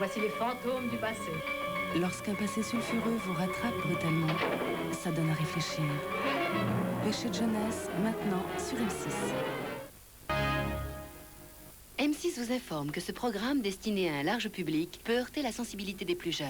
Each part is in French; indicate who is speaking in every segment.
Speaker 1: Voici les fantômes du passé.
Speaker 2: Lorsqu'un passé sulfureux vous rattrape brutalement, ça donne à réfléchir. Péché de jeunesse, maintenant sur M6.
Speaker 3: M6 vous informe que ce programme destiné à un large public peut heurter la sensibilité des plus jeunes.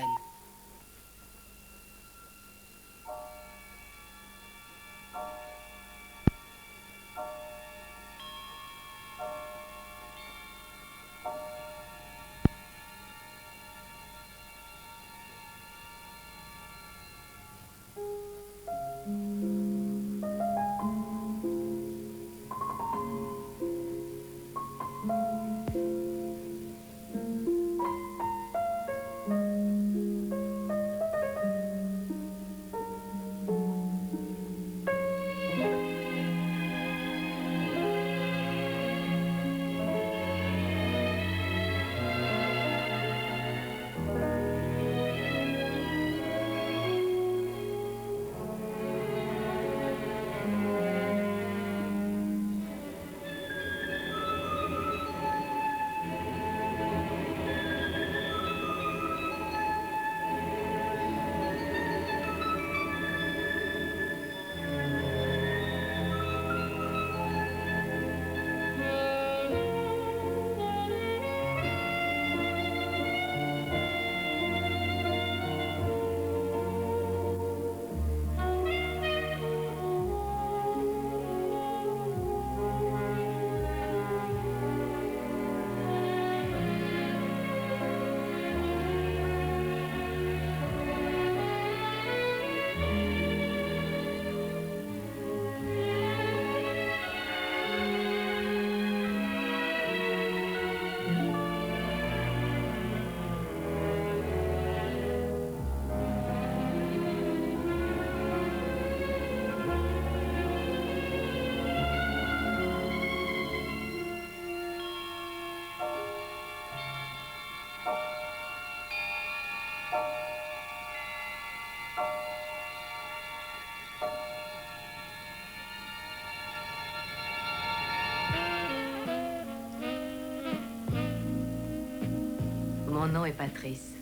Speaker 1: Mon nom est Patrice.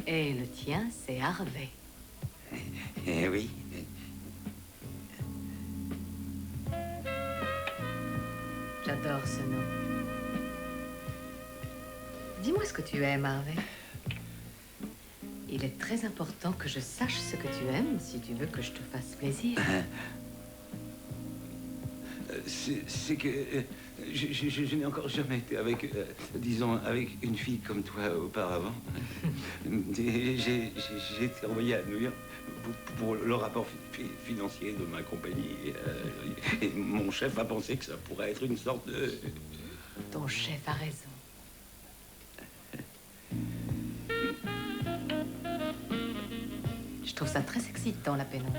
Speaker 1: Et le tien, c'est Harvey.
Speaker 4: Eh oui.
Speaker 1: J'adore ce nom. Dis-moi ce que tu aimes, Harvey. Il est très important que je sache ce que tu aimes si tu veux que je te fasse plaisir.
Speaker 4: C'est que je n'ai encore jamais été avec, disons, avec une fille comme toi auparavant. J'ai été envoyé à New York pour le rapport financier de ma compagnie. Et mon chef a pensé que ça pourrait être une sorte de...
Speaker 1: Ton chef a raison. Je trouve ça très excitant, la pénombre.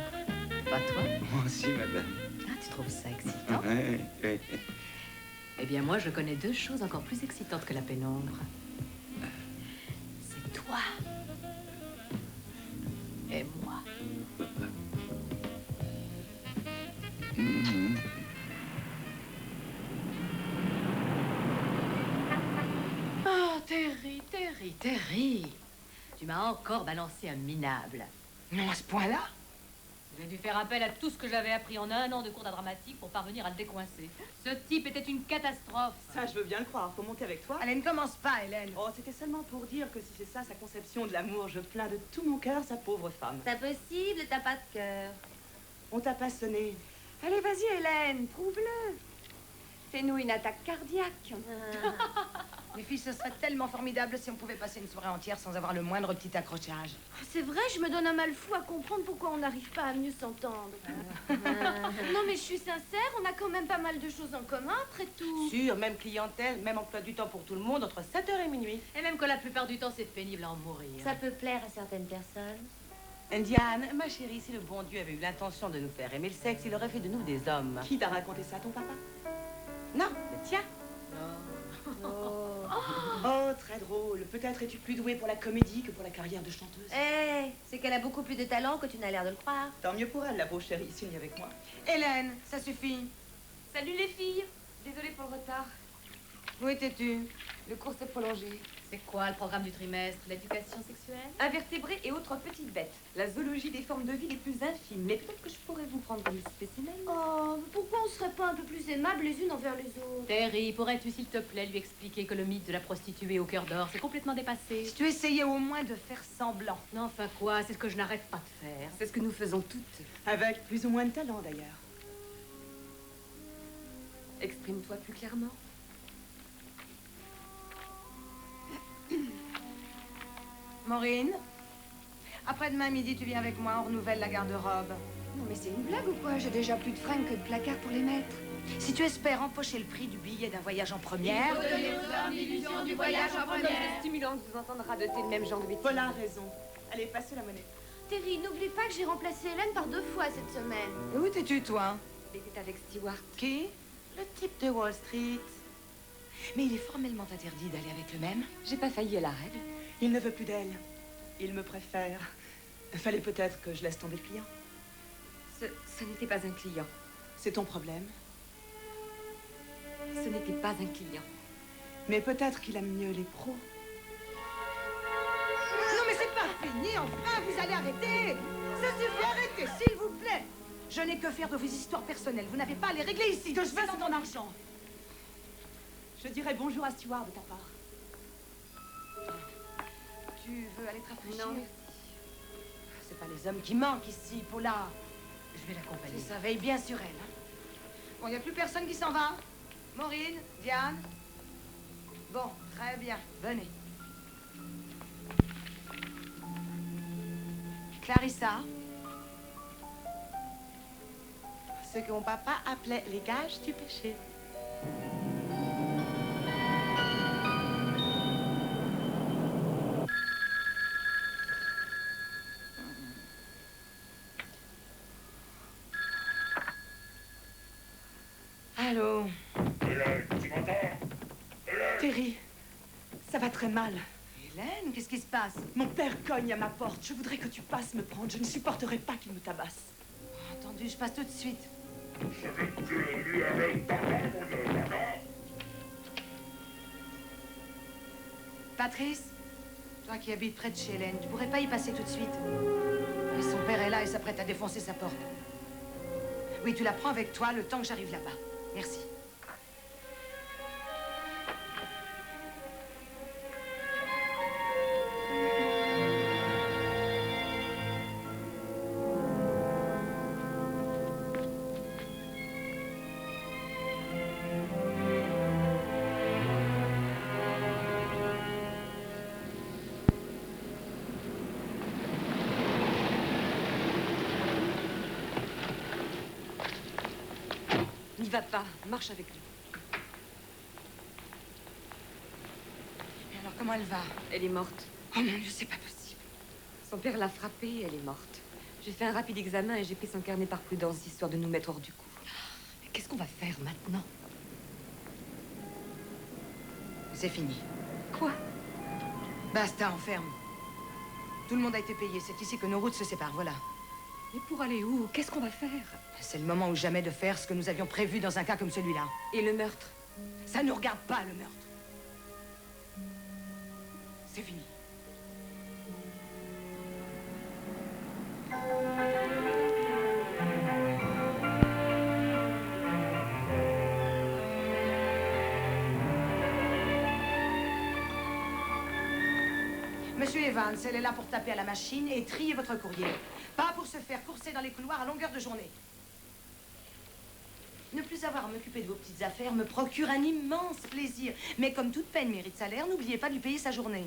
Speaker 1: Pas toi?
Speaker 4: Moi aussi, madame.
Speaker 1: Ah, tu trouves ça excitant?
Speaker 4: Ouais.
Speaker 1: Eh bien, moi, je connais deux choses encore plus excitantes que la pénombre. C'est toi. Et moi. Oh, Terry. Tu m'as encore balancé un minable.
Speaker 5: Non, à ce point-là?
Speaker 1: J'ai dû faire appel à tout ce que j'avais appris en 1 an de cours d'art dramatique pour parvenir à le décoincer. Ce type était une catastrophe.
Speaker 6: Ça, je veux bien le croire. Faut monter avec toi.
Speaker 5: Allez, ne commence pas, Hélène.
Speaker 6: Oh, c'était seulement pour dire que si c'est ça sa conception de l'amour, je plains de tout mon cœur sa pauvre femme.
Speaker 7: C'est possible, t'as pas de cœur.
Speaker 6: On t'a pas sonné.
Speaker 5: Allez, vas-y, Hélène, prouve-le. Fais-nous une attaque cardiaque. Les filles, ce serait tellement formidable si on pouvait passer une soirée entière sans avoir le moindre petit accrochage.
Speaker 7: C'est vrai, je me donne un mal fou à comprendre pourquoi on n'arrive pas à mieux s'entendre. Non, mais je suis sincère, on a quand même pas mal de choses en commun, après tout.
Speaker 6: Sûr, même clientèle, même emploi du temps pour tout le monde, entre 7h et minuit.
Speaker 1: Et même que la plupart du temps, c'est pénible à en mourir.
Speaker 7: Ça peut plaire à certaines personnes.
Speaker 6: Diane, ma chérie, si le bon Dieu avait eu l'intention de nous faire aimer le sexe, il aurait fait de nous des hommes. Qui t'a raconté ça, ton papa? Non, le tien. Oh, très drôle. Peut-être es-tu plus douée pour la comédie que pour la carrière de chanteuse.
Speaker 7: Eh, c'est qu'elle a beaucoup plus de talent que tu n'as l'air de le croire.
Speaker 6: Tant mieux pour elle, la pauvre chérie, signe avec moi.
Speaker 5: Hélène, ça suffit.
Speaker 8: Salut les filles. Désolée pour le retard.
Speaker 5: Où étais-tu? Le cours s'est prolongé.
Speaker 1: C'est quoi le programme du trimestre? L'éducation sexuelle?
Speaker 6: Invertébrés et autres petites bêtes. La zoologie des formes de vie les plus infimes. Mais peut-être que je pourrais vous prendre comme spécimen.
Speaker 7: Oh, pourquoi on serait pas un peu plus aimables les unes envers les autres?
Speaker 1: Terry, pourrais-tu s'il te plaît lui expliquer que le mythe de la prostituée au cœur d'or, c'est complètement dépassé?
Speaker 5: Si tu essayais au moins de faire semblant.
Speaker 1: Non, enfin quoi? C'est ce que je n'arrête pas de faire.
Speaker 6: C'est ce que nous faisons toutes.
Speaker 8: Avec plus ou moins de talent, d'ailleurs.
Speaker 6: Exprime-toi plus clairement.
Speaker 5: Maureen, après-demain midi, tu viens avec moi, on renouvelle la garde-robe.
Speaker 9: Non mais c'est une blague ou quoi? J'ai déjà plus de fringues que de placards pour les mettre.
Speaker 5: Si tu espères empocher le prix du billet d'un voyage en première...
Speaker 7: donner aux hommes l'illusion du voyage en
Speaker 6: Comme c'est stimulant de vous entendre radoter le même genre de bêtises.
Speaker 8: Paul a raison. Allez, passez la monnaie.
Speaker 7: Terry, n'oublie pas que j'ai remplacé Hélène par 2 fois cette semaine.
Speaker 5: Où t'es-tu, toi?
Speaker 6: Il était avec Stewart.
Speaker 5: Qui? Le type de Wall Street. Mais il est formellement interdit d'aller avec le même.
Speaker 6: J'ai pas failli à la règle.
Speaker 8: Il ne veut plus d'elle. Il me préfère. Fallait peut-être que je laisse tomber le client.
Speaker 6: Ce n'était pas un client.
Speaker 8: C'est ton problème.
Speaker 6: Ce n'était pas un client.
Speaker 8: Mais peut-être qu'il aime mieux les pros.
Speaker 5: Non, mais c'est pas fini, enfin, vous allez arrêter. Ça suffit, arrêtez, s'il vous plaît. Je n'ai que faire de vos histoires personnelles. Vous n'avez pas à les régler ici.
Speaker 8: Ce que je veux, c'est ton argent. Je dirais bonjour à Stewart de ta part.
Speaker 5: Tu veux aller te rafraîchir?
Speaker 6: Non, merci.
Speaker 5: C'est pas les hommes qui manquent ici, Paula.
Speaker 1: Je vais l'accompagner.
Speaker 5: Ça veille bien sur elle. Hein? Bon, il n'y a plus personne qui s'en va? Maureen, Diane? Bon, très bien. Venez. Clarissa?
Speaker 8: Ce que mon papa appelait les gages du péché.
Speaker 5: Allô?
Speaker 10: Hélène, tu m'entends?
Speaker 8: Terry, ça va très mal.
Speaker 5: Hélène, qu'est-ce qui se passe?
Speaker 8: Mon père cogne à ma porte. Je voudrais que tu passes me prendre. Je ne supporterai pas qu'il me tabasse.
Speaker 5: Entendu, je passe tout de suite.
Speaker 10: Je vais te tuer, lui, avec t'entends, mon Dieu, t'entends?
Speaker 5: Patrice, toi qui habites près de chez Hélène, tu pourrais pas y passer tout de suite? Mais son père est là et s'apprête à défoncer sa porte. Oui, tu la prends avec toi le temps que j'arrive là-bas. Merci.
Speaker 6: N'y va pas. Marche avec lui.
Speaker 5: Et alors, comment elle va?
Speaker 6: Elle est morte.
Speaker 5: Oh mon Dieu, c'est pas possible.
Speaker 6: Son père l'a frappée et elle est morte. J'ai fait un rapide examen et j'ai pris son carnet par prudence, histoire de nous mettre hors du coup.
Speaker 1: Mais qu'est-ce qu'on va faire maintenant?
Speaker 5: C'est fini.
Speaker 6: Quoi?
Speaker 5: Basta, enferme. Tout le monde a été payé. C'est ici que nos routes se séparent, voilà.
Speaker 6: Mais pour aller où? Qu'est-ce qu'on va faire?
Speaker 5: C'est le moment ou jamais de faire ce que nous avions prévu dans un cas comme celui-là.
Speaker 6: Et le meurtre?
Speaker 5: Ça ne nous regarde pas, le meurtre. C'est fini. Monsieur Evans, elle est là pour taper à la machine et trier votre courrier. Pas pour se faire courser dans les couloirs à longueur de journée. Ne plus avoir à m'occuper de vos petites affaires me procure un immense plaisir. Mais comme toute peine mérite salaire, n'oubliez pas de lui payer sa journée.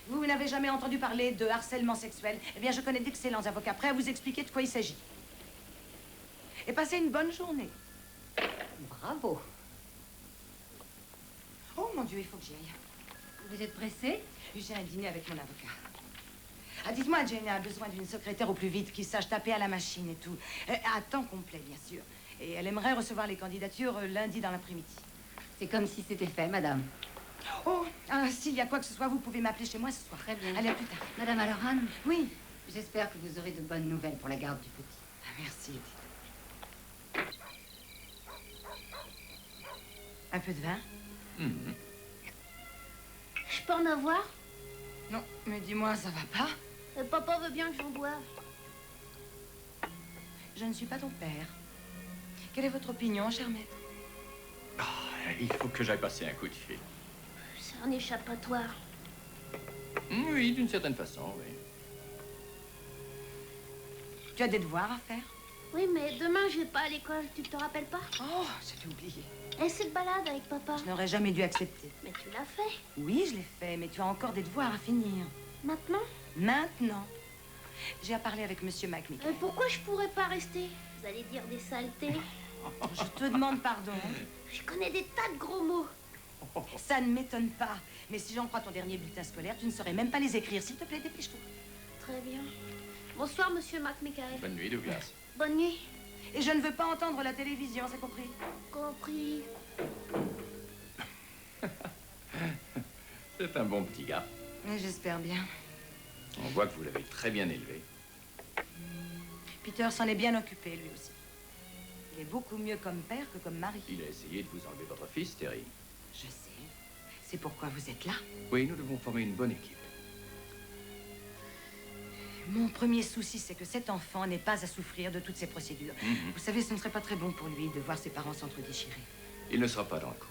Speaker 5: Vous n'avez jamais entendu parler de harcèlement sexuel? Eh bien, je connais d'excellents avocats prêts à vous expliquer de quoi il s'agit. Et passez une bonne journée.
Speaker 1: Bravo.
Speaker 5: Oh mon Dieu, il faut que j'y aille.
Speaker 1: Vous êtes pressé?
Speaker 5: J'ai un dîner avec mon avocat. Ah, dites-moi, Jane a besoin d'une secrétaire au plus vite qui sache taper à la machine et tout. À temps complet, bien sûr. Et elle aimerait recevoir les candidatures lundi dans l'après-midi.
Speaker 1: C'est comme si c'était fait, madame.
Speaker 5: Oh, s'il y a quoi que ce soit, vous pouvez m'appeler chez moi ce soir.
Speaker 1: Très bien.
Speaker 5: Allez, à plus tard.
Speaker 1: Madame Aloran?
Speaker 5: Oui.
Speaker 1: J'espère que vous aurez de bonnes nouvelles pour la garde du petit.
Speaker 5: Merci, Edith. Un peu de vin? Je
Speaker 7: peux en avoir?
Speaker 5: Non, mais dis-moi, ça va pas?
Speaker 7: Papa veut bien que j'en boive.
Speaker 5: Je ne suis pas ton père. Quelle est votre opinion, cher maître?
Speaker 11: Ah, il faut que j'aille passer un coup de fil.
Speaker 7: C'est un échappatoire.
Speaker 11: Oui, d'une certaine façon, oui.
Speaker 5: Tu as des devoirs à faire?
Speaker 7: Oui, mais demain, je vais pas à l'école, tu te rappelles pas?
Speaker 5: Oh, j'avais oublié.
Speaker 7: Et cette balade avec papa?
Speaker 5: Je n'aurais jamais dû accepter.
Speaker 7: Mais tu l'as fait.
Speaker 5: Oui, je l'ai fait, mais tu as encore des devoirs à finir.
Speaker 7: Maintenant?
Speaker 5: Maintenant. J'ai à parler avec Monsieur McMichael.
Speaker 7: Pourquoi je pourrais pas rester? Vous allez dire des saletés.
Speaker 5: Je te demande pardon.
Speaker 7: Je connais des tas de gros mots.
Speaker 5: Ça ne m'étonne pas. Mais si j'en crois ton dernier bulletin scolaire, tu ne saurais même pas les écrire. S'il te plaît, dépêche-toi.
Speaker 7: Très bien. Bonsoir, Monsieur McMichael.
Speaker 11: Bonne nuit, Douglas.
Speaker 7: Bonne nuit.
Speaker 5: Et je ne veux pas entendre la télévision, c'est compris?
Speaker 7: Compris.
Speaker 11: C'est un bon petit gars.
Speaker 5: J'espère bien.
Speaker 11: On voit que vous l'avez très bien élevé.
Speaker 5: Peter s'en est bien occupé, lui aussi. Il est beaucoup mieux comme père que comme mari.
Speaker 11: Il a essayé de vous enlever votre fils, Terry.
Speaker 5: Je sais. C'est pourquoi vous êtes là.
Speaker 11: Oui, nous devons former une bonne équipe.
Speaker 5: Mon premier souci, c'est que cet enfant n'ait pas à souffrir de toutes ces procédures. Vous savez, ce ne serait pas très bon pour lui de voir ses parents s'entre-déchirer.
Speaker 11: Il ne sera pas dans le coup.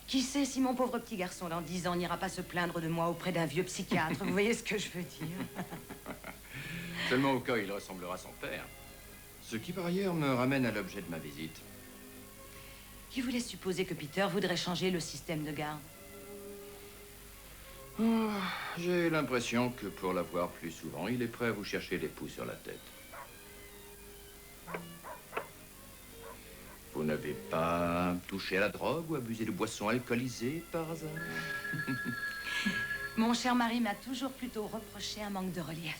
Speaker 5: Qui sait si mon pauvre petit garçon, dans 10 ans, n'ira pas se plaindre de moi auprès d'un vieux psychiatre. Vous voyez ce que je veux dire?
Speaker 11: Seulement au cas où il ressemblera à son père. Ce qui, par ailleurs, me ramène à l'objet de ma visite.
Speaker 5: Qui vous laisse supposer que Peter voudrait changer le système de garde?
Speaker 11: Oh, j'ai l'impression que pour la voir plus souvent, il est prêt à vous chercher des poux sur la tête. Vous n'avez pas touché à la drogue ou abusé de boissons alcoolisées par hasard?
Speaker 5: Mon cher mari m'a toujours plutôt reproché un manque de relief.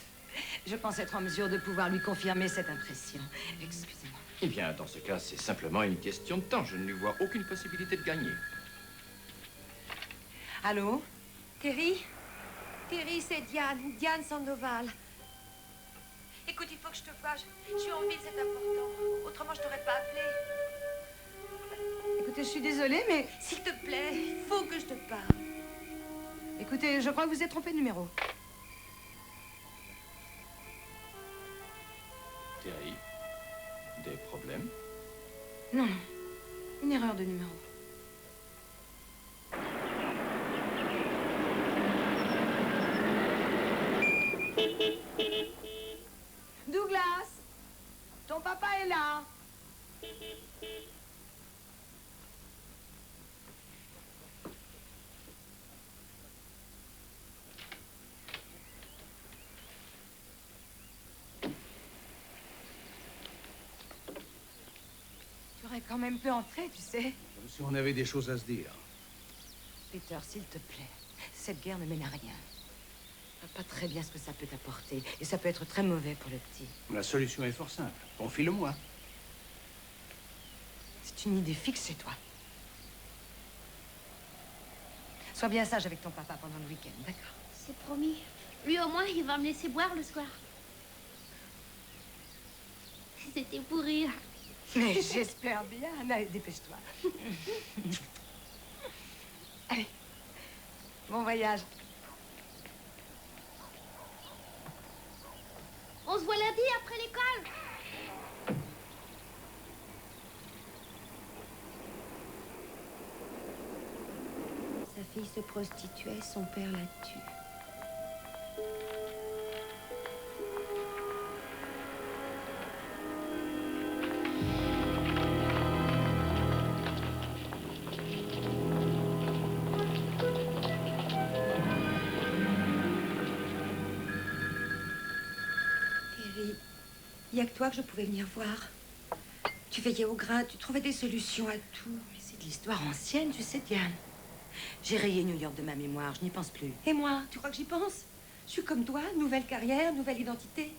Speaker 5: Je pense être en mesure de pouvoir lui confirmer cette impression. Excusez-moi.
Speaker 11: Eh bien, dans ce cas, c'est simplement une question de temps. Je ne lui vois aucune possibilité de gagner.
Speaker 5: Allô?
Speaker 9: Terry? Terry, c'est Diane. Diane Sandoval. Écoute, il faut que je te voie. Je suis en ville, c'est important. Autrement, je t'aurais pas appelé.
Speaker 5: Écoutez, je suis désolée, mais...
Speaker 9: S'il te plaît, il faut que je te parle.
Speaker 5: Écoutez, je crois que vous êtes trompé de numéro.
Speaker 11: Terry, des problèmes?
Speaker 5: Non, une erreur de numéro. Douglas, ton papa est là. Tu aurais quand même pu entrer, tu sais.
Speaker 12: Comme si on avait des choses à se dire.
Speaker 5: Peter, s'il te plaît, cette guerre ne mène à rien. Je ne vois pas très bien ce que ça peut apporter. Et ça peut être très mauvais pour le petit.
Speaker 12: La solution est fort simple. Confie-le-moi.
Speaker 5: C'est une idée fixe chez toi. Sois bien sage avec ton papa pendant le week-end, d'accord?
Speaker 7: C'est promis. Lui, au moins, il va me laisser boire le soir. C'était pour rire.
Speaker 5: Mais j'espère bien. Allez, dépêche-toi. Allez. Bon voyage.
Speaker 7: On se voit lundi après l'école.
Speaker 9: Sa fille se prostituait, son père la tue. Il n'y a que toi que je pouvais venir voir. Tu veillais au grain, tu trouvais des solutions à tout.
Speaker 5: Mais c'est de l'histoire ancienne, tu sais, Diane. J'ai rayé New York de ma mémoire, je n'y pense plus.
Speaker 9: Et moi, tu crois que j'y pense? Je suis comme toi, nouvelle carrière, nouvelle identité.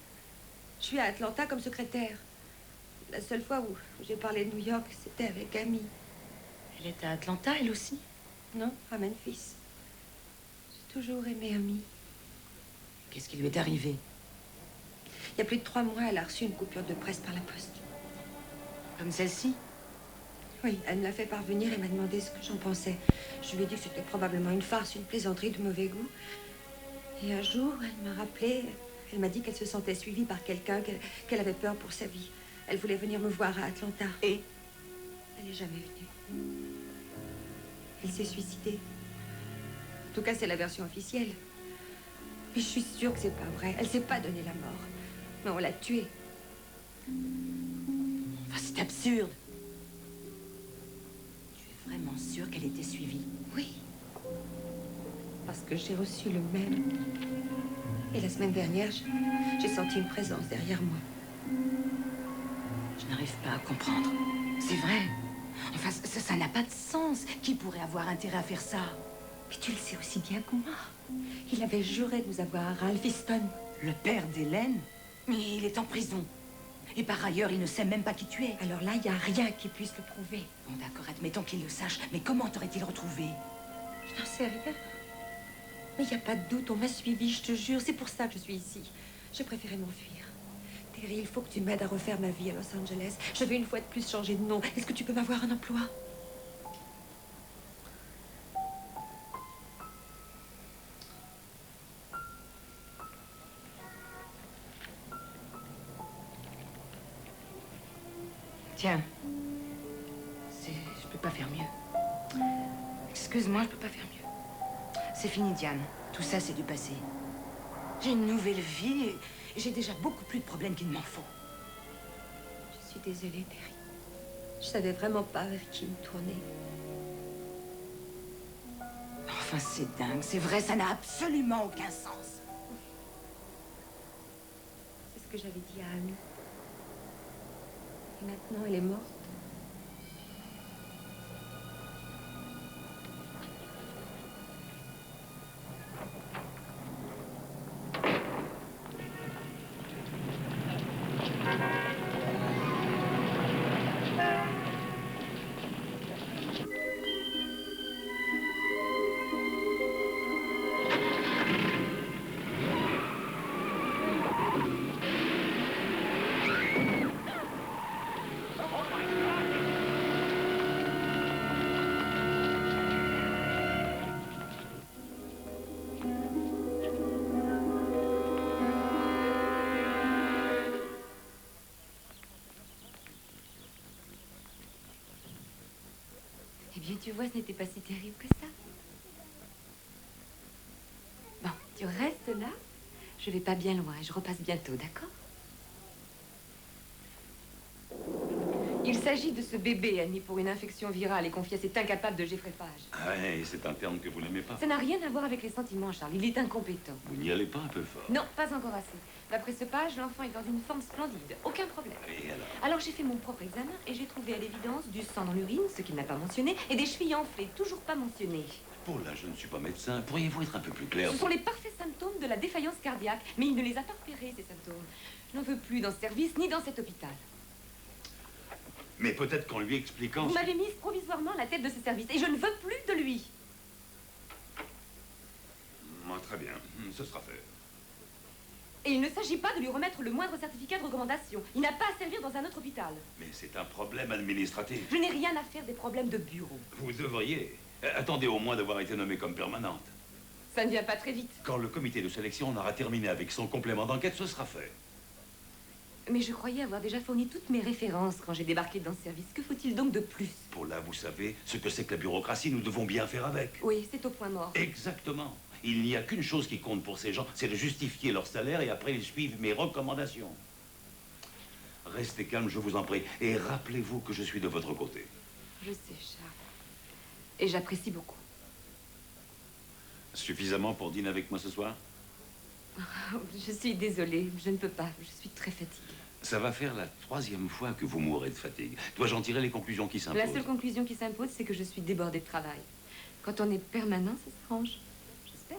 Speaker 9: Je suis à Atlanta comme secrétaire. La seule fois où j'ai parlé de New York, c'était avec Amy.
Speaker 5: Elle est à Atlanta, elle aussi?
Speaker 9: Non, à Memphis. J'ai toujours aimé Amy.
Speaker 5: Qu'est-ce qui lui est arrivé?
Speaker 9: Il y a plus de 3 mois, elle a reçu une coupure de presse par la poste.
Speaker 5: Comme celle-ci?
Speaker 9: Oui, elle me l'a fait parvenir et m'a demandé ce que j'en pensais. Je lui ai dit que c'était probablement une farce, une plaisanterie de mauvais goût. Et un jour, elle m'a rappelé, elle m'a dit qu'elle se sentait suivie par quelqu'un, qu'elle avait peur pour sa vie. Elle voulait venir me voir à Atlanta.
Speaker 5: Et
Speaker 9: elle n'est jamais venue. Elle s'est suicidée. En tout cas, c'est la version officielle. Mais je suis sûre que c'est pas vrai. Elle s'est pas donné la mort. Mais on l'a tuée.
Speaker 5: Enfin, c'est absurde. Tu es vraiment sûre qu'elle était suivie?
Speaker 9: Oui. Parce que j'ai reçu le même. Et la semaine dernière, j'ai senti une présence derrière moi.
Speaker 5: Je n'arrive pas à comprendre. C'est vrai. Enfin, ça n'a pas de sens. Qui pourrait avoir intérêt à faire ça?
Speaker 9: Mais tu le sais aussi bien que moi. Il avait juré de nous avoir à Ralph Easton.
Speaker 5: Le père d'Hélène? Mais il est en prison. Et par ailleurs, il ne sait même pas qui tu es.
Speaker 9: Alors là, il n'y a rien qui puisse le prouver.
Speaker 5: Bon, d'accord, admettons qu'il le sache. Mais comment t'aurait-il retrouvé?
Speaker 9: Je n'en sais rien. Mais il n'y a pas de doute, on m'a suivi, je te jure. C'est pour ça que je suis ici. J'ai préféré m'enfuir. Terry, il faut que tu m'aides à refaire ma vie à Los Angeles. Je vais une fois de plus changer de nom. Est-ce que tu peux m'avoir un emploi?
Speaker 5: Tiens. Je peux pas faire mieux. Excuse-moi, je peux pas faire mieux. C'est fini, Diane. Tout ça, c'est du passé. J'ai une nouvelle vie et j'ai déjà beaucoup plus de problèmes qu'il ne m'en faut.
Speaker 9: Je suis désolée, Terry. Je savais vraiment pas vers qui me tourner.
Speaker 5: Enfin, c'est dingue. C'est vrai, ça n'a absolument aucun sens.
Speaker 9: C'est ce que j'avais dit à Amy. Et maintenant, elle est morte.
Speaker 3: Eh bien, tu vois, ce n'était pas si terrible que ça. Bon, tu restes là. Je vais pas bien loin et je repasse bientôt, d'accord? Il s'agit de ce bébé admis pour une infection virale et confié à cet incapable de Jeffrey-Page.
Speaker 4: Ah ouais, c'est un terme que vous n'aimez pas.
Speaker 3: Ça n'a rien à voir avec les sentiments, Charles. Il est incompétent.
Speaker 4: Vous n'y allez pas un peu fort.
Speaker 3: Non, pas encore assez. D'après ce page, l'enfant est dans une forme splendide. Aucun problème.
Speaker 4: Et alors?
Speaker 3: Alors j'ai fait mon propre examen et j'ai trouvé à l'évidence du sang dans l'urine, ce qu'il n'a pas mentionné, et des chevilles enflées, toujours pas mentionnées.
Speaker 4: Pour là, je ne suis pas médecin. Pourriez-vous être un peu plus clair?
Speaker 3: Ce sont les parfaits symptômes de la défaillance cardiaque, mais il ne les a pas repérés, ces symptômes. Je n'en veux plus dans ce service, ni dans cet hôpital.
Speaker 4: Mais peut-être qu'en lui expliquant...
Speaker 3: Vous m'avez mise provisoirement à la tête de ce service, et je ne veux plus de lui.
Speaker 4: Très bien, ce sera fait.
Speaker 3: Et il ne s'agit pas de lui remettre le moindre certificat de recommandation. Il n'a pas à servir dans un autre hôpital.
Speaker 4: Mais c'est un problème administratif.
Speaker 3: Je n'ai rien à faire des problèmes de bureau.
Speaker 4: Vous devriez. Attendez au moins d'avoir été nommée comme permanente.
Speaker 3: Ça ne vient pas très vite.
Speaker 4: Quand le comité de sélection aura terminé avec son complément d'enquête, ce sera fait.
Speaker 3: Mais je croyais avoir déjà fourni toutes mes références quand j'ai débarqué dans ce service. Que faut-il donc de plus?
Speaker 4: Pour là, vous savez, ce que c'est que la bureaucratie, nous devons bien faire avec.
Speaker 3: Oui, c'est au point mort.
Speaker 4: Exactement. Il n'y a qu'une chose qui compte pour ces gens, c'est de justifier leur salaire et après ils suivent mes recommandations. Restez calme, je vous en prie. Et rappelez-vous que je suis de votre côté.
Speaker 3: Je sais, Charles. Et j'apprécie beaucoup.
Speaker 4: Suffisamment pour dîner avec moi ce soir?
Speaker 3: Je suis désolée, je ne peux pas. Je suis très fatiguée.
Speaker 4: Ça va faire la 3e fois que vous mourrez de fatigue. Dois-je en tirer les conclusions qui s'imposent?
Speaker 3: La seule conclusion qui s'impose, c'est que je suis débordée de travail. Quand on est permanent, ça s'arrange. J'espère.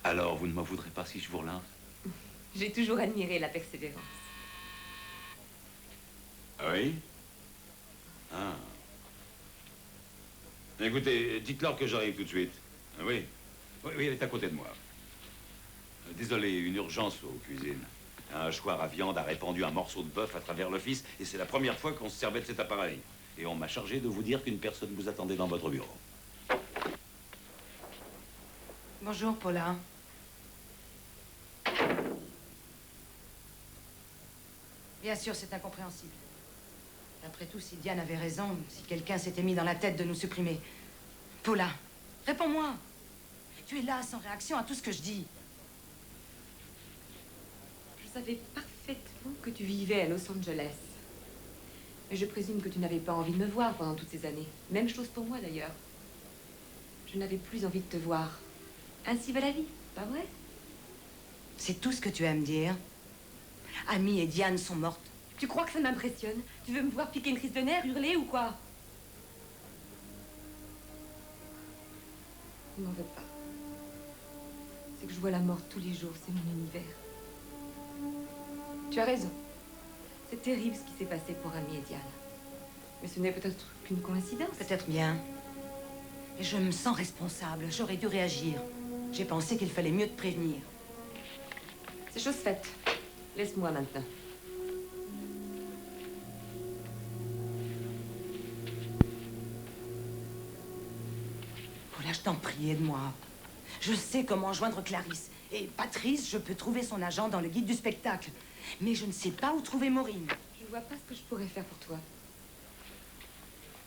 Speaker 4: Alors, vous ne m'en voudrez pas si je vous relance?
Speaker 3: J'ai toujours admiré la persévérance.
Speaker 4: Ah oui? Ah. Écoutez, dites-leur que j'arrive tout de suite. Ah oui? Oui, elle est à côté de moi. Désolé, une urgence aux cuisines. Un hachoir à viande a répandu un morceau de bœuf à travers l'office et c'est la première fois qu'on se servait de cet appareil.
Speaker 13: Et on m'a chargé de vous dire qu'une personne vous attendait dans votre bureau.
Speaker 5: Bonjour, Paula. Bien sûr, c'est incompréhensible. Après tout, si Diane avait raison, si quelqu'un s'était mis dans la tête de nous supprimer. Paula, réponds-moi. Tu es là, sans réaction à tout ce que je dis.
Speaker 3: Je savais parfaitement que tu vivais à Los Angeles. Mais je présume que tu n'avais pas envie de me voir pendant toutes ces années. Même chose pour moi, d'ailleurs. Je n'avais plus envie de te voir. Ainsi va la vie, pas vrai?
Speaker 5: C'est tout ce que tu as à me dire. Amy et Diane sont mortes.
Speaker 3: Tu crois que ça m'impressionne? Tu veux me voir piquer une crise de nerfs, hurler ou quoi? Ne m'en veux pas. C'est que je vois la mort tous les jours, c'est mon univers. Tu as raison. C'est terrible ce qui s'est passé pour Amy et Diane. Mais ce n'est peut-être qu'une coïncidence.
Speaker 5: Peut-être bien. Mais je me sens responsable. J'aurais dû réagir. J'ai pensé qu'il fallait mieux te prévenir.
Speaker 3: C'est chose faite. Laisse-moi maintenant.
Speaker 5: Paula, je t'en prie, aide-moi. Je sais comment joindre Clarisse. Et Patrice, je peux trouver son agent dans le guide du spectacle. Mais je ne sais pas où trouver Maureen.
Speaker 3: Je ne vois pas ce que je pourrais faire pour toi.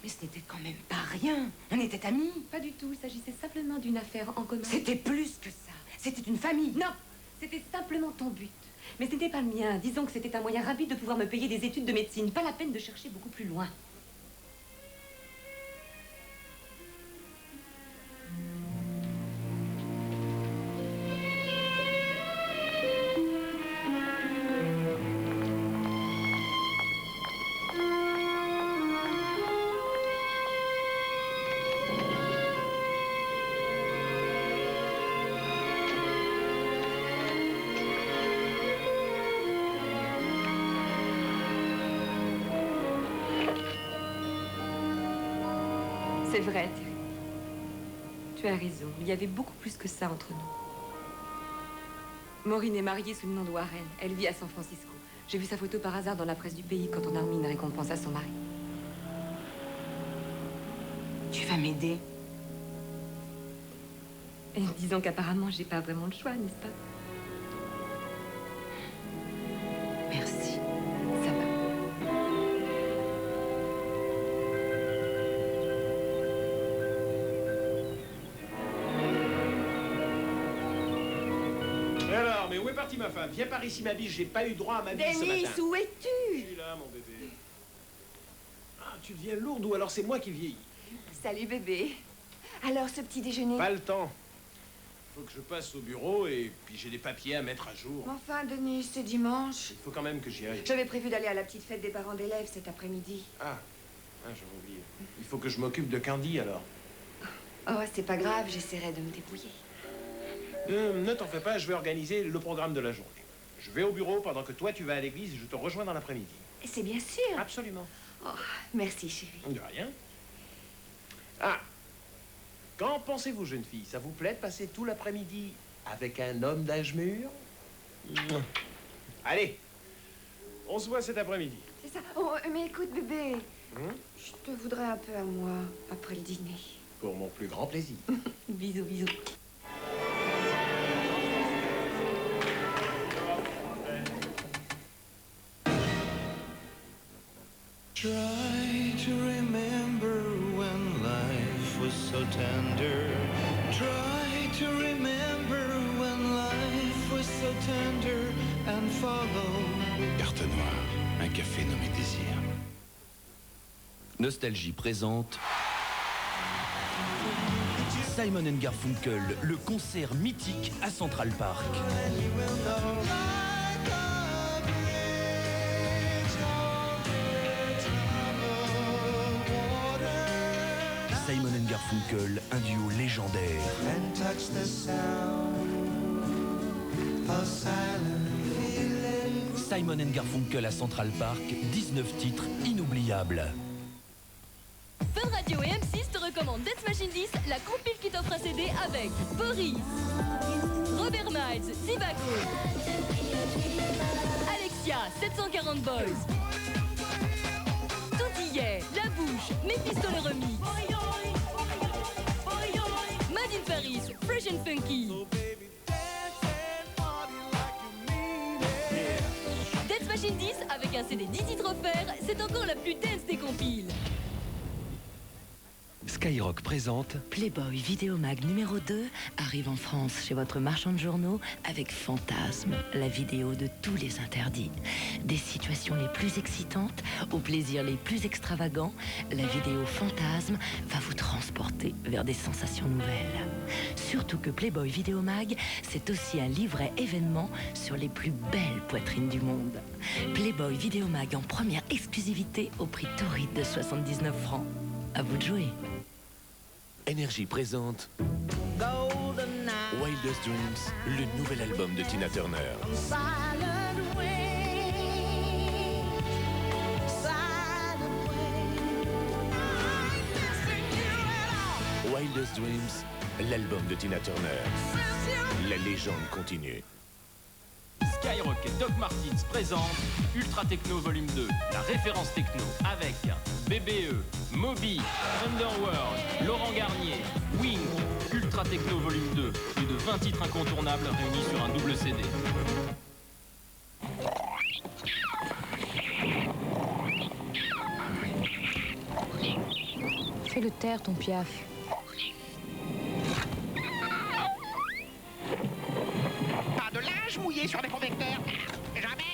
Speaker 5: Mais ce n'était quand même pas rien. On était amis.
Speaker 3: Pas du tout. Il s'agissait simplement d'une affaire en commun.
Speaker 5: C'était plus que ça. C'était une famille.
Speaker 3: Non, c'était simplement ton but. Mais ce n'était pas le mien. Disons que c'était un moyen rapide de pouvoir me payer des études de médecine. Pas la peine de chercher beaucoup plus loin. C'est vrai, Terry. Tu as raison. Il y avait beaucoup plus que ça entre nous. Maureen est mariée sous le nom de Warren. Elle vit à San Francisco. J'ai vu sa photo par hasard dans la presse du pays quand on a remis une récompense à son mari.
Speaker 5: Tu vas m'aider?
Speaker 3: Et disons qu'apparemment, j'ai pas vraiment le choix, n'est-ce pas?
Speaker 5: Merci.
Speaker 3: Ça va.
Speaker 14: Alors, mais où est partie ma femme? Viens par ici, ma biche, j'ai pas eu droit à ma bise ce matin.
Speaker 3: Denis, où es-tu?
Speaker 14: Je suis là, mon bébé. Ah, tu deviens lourde ou alors c'est moi qui vieillis?
Speaker 7: Salut bébé. Alors ce petit déjeuner?
Speaker 14: Pas le temps. Faut que je passe au bureau et puis j'ai des papiers à mettre à jour.
Speaker 7: Enfin Denis, c'est dimanche.
Speaker 14: Il faut quand même que j'y aille.
Speaker 7: J'avais prévu d'aller à la petite fête des parents d'élèves cet après-midi.
Speaker 14: Ah, j'avais oublié. Il faut que je m'occupe de Candy alors.
Speaker 7: Oh, c'est pas grave, j'essaierai de me débrouiller.
Speaker 14: Ne t'en fais pas, je vais organiser le programme de la journée. Je vais au bureau pendant que toi tu vas à l'église et je te rejoins dans l'après-midi.
Speaker 7: C'est bien sûr.
Speaker 14: Absolument.
Speaker 7: Oh, merci chérie.
Speaker 14: De rien. Ah, qu'en pensez-vous, jeune fille? Ça vous plaît de passer tout l'après-midi avec un homme d'âge mûr? Allez, on se voit cet après-midi.
Speaker 7: C'est ça. Oh, mais écoute bébé, je te voudrais un peu à moi après le dîner.
Speaker 14: Pour mon plus grand plaisir.
Speaker 3: Bisous, bisous.
Speaker 15: Try to remember when life was so tender. Try to remember when life was so tender and follow.
Speaker 16: Carte noire, un café nommé Désir. Nostalgie présente Simon & Garfunkel, le concert mythique à Central Park. Simon & Garfunkel, un duo légendaire. Simon & Garfunkel à Central Park, 19 titres inoubliables.
Speaker 17: Fun Radio et M6 te recommandent Death Machine 10, la compile qui t'offre un CD avec Boris, Robert Miles, Zivago, Alexia, 740 Boys, Tout Mickey, La Bouche, Mephisto le remix. Made in Paris, Fresh and Funky. Dance Machine 10 avec un CD 10 titres offerts, c'est encore la plus dance des compiles.
Speaker 18: Skyrock présente
Speaker 19: Playboy Vidéomag numéro 2 arrive en France chez votre marchand de journaux avec Fantasme, la vidéo de tous les interdits. Des situations les plus excitantes aux plaisirs les plus extravagants, la vidéo Fantasme va vous transporter vers des sensations nouvelles. Surtout que Playboy Vidéomag, c'est aussi un livret événement sur les plus belles poitrines du monde. Playboy Vidéomag en première exclusivité au prix torride de 79 francs. À vous de jouer.
Speaker 20: Énergie présente Wildest Dreams, le nouvel album de Tina Turner. Wildest Dreams, l'album de Tina Turner. La légende continue.
Speaker 21: Skyrock et Doc Martens présentent Ultra Techno Volume 2, la référence techno avec BBE, Moby, Underworld, Laurent Garnier, Wing. Ultra Techno Volume 2, plus de 20 titres incontournables réunis sur un double CD.
Speaker 22: Fais-le taire, ton piaf.
Speaker 23: Pas de linge mouillé sur des convecteurs. Jamais.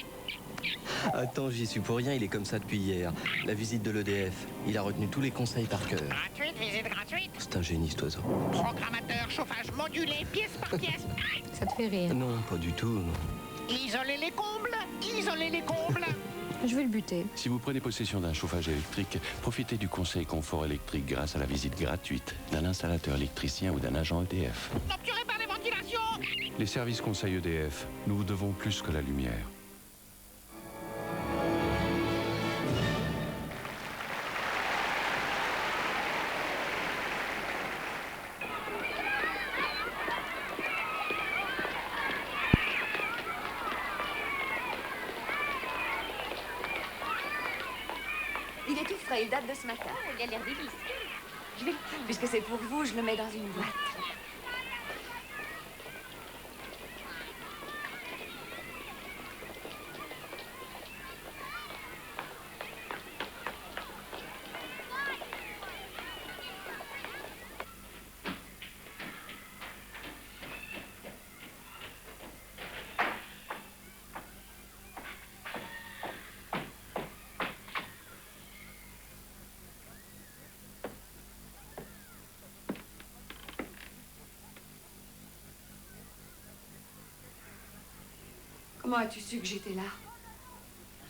Speaker 24: Attends, j'y suis pour rien, il est comme ça depuis hier. La visite de l'EDF, il a retenu tous les conseils par cœur.
Speaker 23: Gratuite, visite gratuite.
Speaker 24: C'est un génie, cet oiseau.
Speaker 23: Programmateur, chauffage modulé, pièce par pièce.
Speaker 22: Ça te fait rire?
Speaker 24: Non, pas du tout, non.
Speaker 23: Isoler les combles. Isoler les combles.
Speaker 22: Je vais le buter.
Speaker 13: Si vous prenez possession d'un chauffage électrique, profitez du conseil confort électrique grâce à la visite gratuite d'un installateur électricien ou d'un agent EDF.
Speaker 23: N'obturez pas les ventilations.
Speaker 13: Les services conseil EDF, nous vous devons plus que la lumière.
Speaker 9: Il est tout frais, il date de ce matin.
Speaker 7: Il a l'air délicieux.
Speaker 9: Je vais le prendre. Puisque c'est pour vous, je le mets dans une boîte. Comment as-tu su que j'étais là?